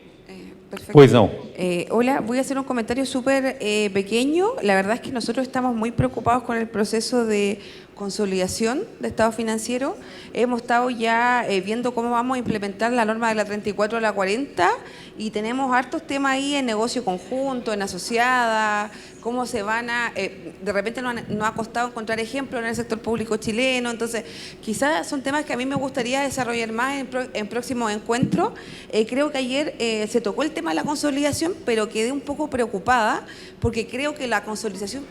Perfecto. Pois não. Hola, voy a hacer un comentario súper pequeño. La verdad es que nosotros estamos muy preocupados con el proceso de consolidación de estado financiero. Hemos estado ya viendo cómo vamos a implementar la norma de la 34 a la 40 y tenemos hartos temas ahí en negocio conjunto, en asociada, cómo se van a... de repente nos ha costado encontrar ejemplos en el sector público chileno, entonces quizás son temas que a mí me gustaría desarrollar más en próximos encuentros. Creo que ayer se tocó el tema de la consolidación, pero quedé un poco preocupada porque creo que la consolidación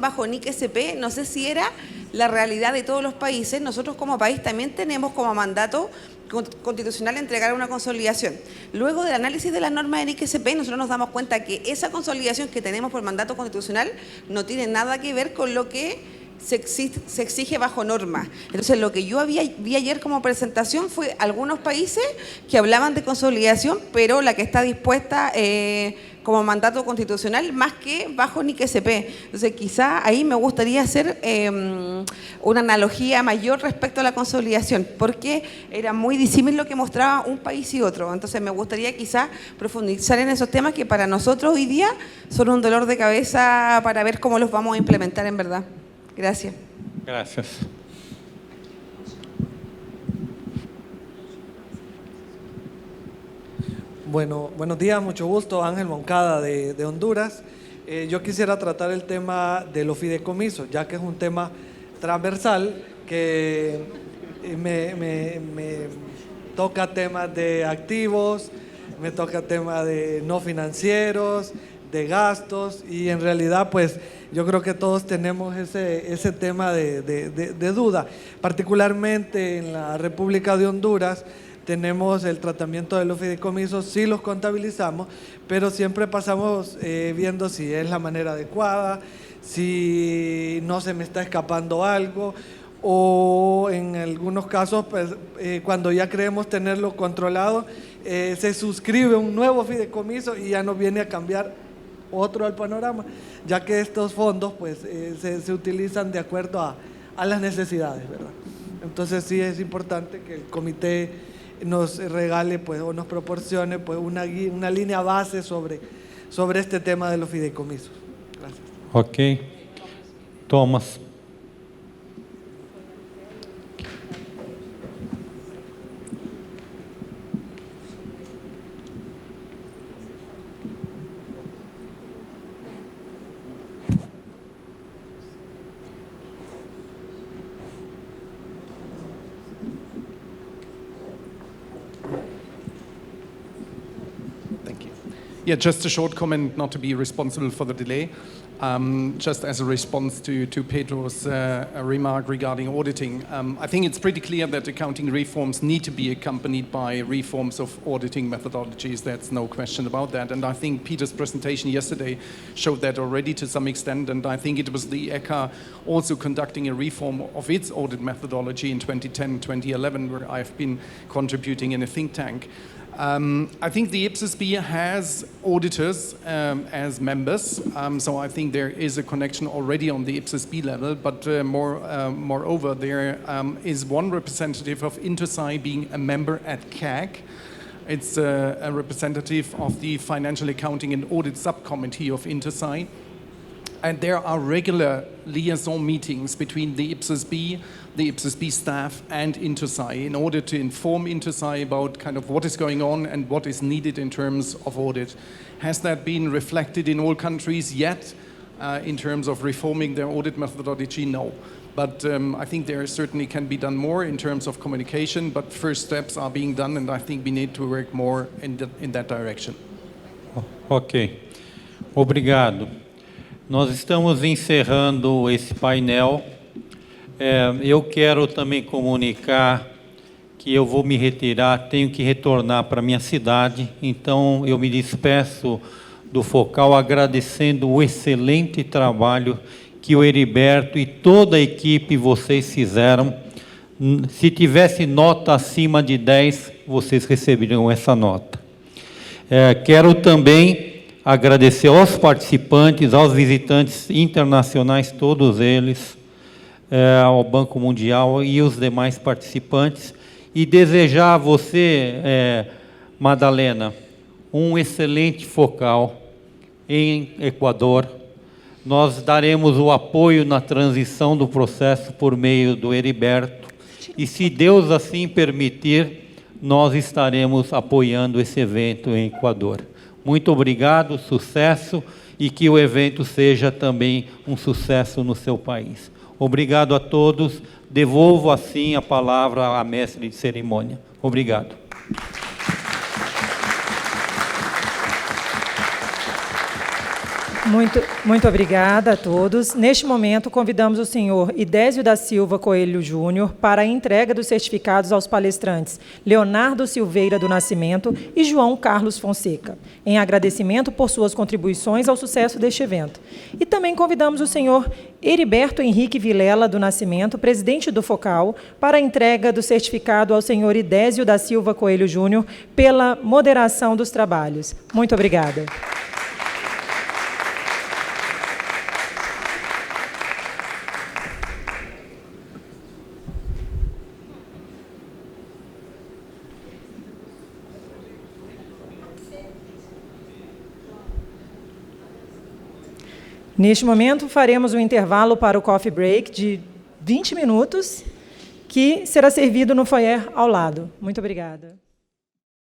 bajo NIC SP, no sé si era la realidad de todos los países. Nosotros como país también tenemos como mandato constitucional entregar una consolidación. Luego del análisis de las normas de NIC SP, nosotros nos damos cuenta que esa consolidación que tenemos por mandato constitucional no tiene nada que ver con lo que se exige bajo norma. Entonces, lo que yo vi ayer como presentación fue algunos países que hablaban de consolidación, pero la que está dispuesta como mandato constitucional más que bajo NIC SP. Entonces, quizá ahí me gustaría hacer una analogía mayor respecto a la consolidación, porque era muy disímil lo que mostraba un país y otro. Entonces, me gustaría quizá profundizar en esos temas que para nosotros hoy día son un dolor de cabeza para ver cómo los vamos a implementar en verdad. Gracias. Gracias. Bueno, buenos días, mucho gusto. Ángel Moncada de Honduras. Yo quisiera tratar el tema de los fideicomisos, ya que es un tema transversal que me toca temas de activos, me toca temas de no financieros, de gastos, y en realidad pues yo creo que todos tenemos ese tema de duda. Particularmente en la República de Honduras tenemos el tratamiento de los fideicomisos, sí los contabilizamos, pero siempre pasamos viendo si es la manera adecuada, si no se me está escapando algo, o en algunos casos pues, cuando ya creemos tenerlo controlado, se suscribe un nuevo fideicomiso y ya nos viene a cambiar otro al panorama, ya que estos fondos pues se utilizan de acuerdo a las necesidades, ¿verdad? Entonces sí es importante que el comité nos regale pues, o nos proporcione pues, una línea base sobre este tema de los fideicomisos. Gracias. Ok. Thomas. Yeah, just a short comment, not to be responsible for the delay. Just as a response to Pedro's remark regarding auditing, I think it's pretty clear that accounting reforms need to be accompanied by reforms of auditing methodologies. That's no question about that. And I think Peter's presentation yesterday showed that already to some extent. And I think it was the ECHA also conducting a reform of its audit methodology in 2010, 2011, where I've been contributing in a think tank. I think the IPSASB has auditors as members, so I think there is a connection already on the IPSASB level, but moreover, there is one representative of Intosai being a member at CAG. It's a representative of the Financial Accounting and Audit Subcommittee of Intosai. And there are regular liaison meetings between the IPSAS-B, the IPSAS-B staff and Intersci in order to inform Intersci about kind of what is going on and what is needed in terms of audit. Has that been reflected in all countries yet in terms of reforming their audit methodology? No. But I think there certainly can be done more in terms of communication, but first steps are being done, and I think we need to work more in that direction. Ok. Obrigado. Nós estamos encerrando esse painel. Eu quero também comunicar que eu vou me retirar, tenho que retornar para a minha cidade, então eu me despeço do Focal agradecendo o excelente trabalho que o Heriberto e toda a equipe vocês fizeram. Se tivesse nota acima de 10, vocês receberiam essa nota. Quero também agradecer aos participantes, aos visitantes internacionais, todos eles, ao Banco Mundial e os demais participantes, e desejar a você, Madalena, um excelente Focal em Equador. Nós daremos o apoio na transição do processo por meio do Heriberto, e se Deus assim permitir, nós estaremos apoiando esse evento em Equador. Muito obrigado, sucesso, e que o evento seja também um sucesso no seu país. Obrigado a todos. Devolvo assim a palavra à mestre de cerimônia. Obrigado. Muito obrigada a todos. Neste momento, convidamos o senhor Idésio da Silva Coelho Júnior para a entrega dos certificados aos palestrantes Leonardo Silveira do Nascimento e João Carlos Fonseca, em agradecimento por suas contribuições ao sucesso deste evento. E também convidamos o senhor Heriberto Henrique Vilela do Nascimento, presidente do Focal, para a entrega do certificado ao senhor Idésio da Silva Coelho Júnior pela moderação dos trabalhos. Muito obrigada. Neste momento, faremos um intervalo para o coffee break de 20 minutos, que será servido no foyer ao lado. Muito obrigada.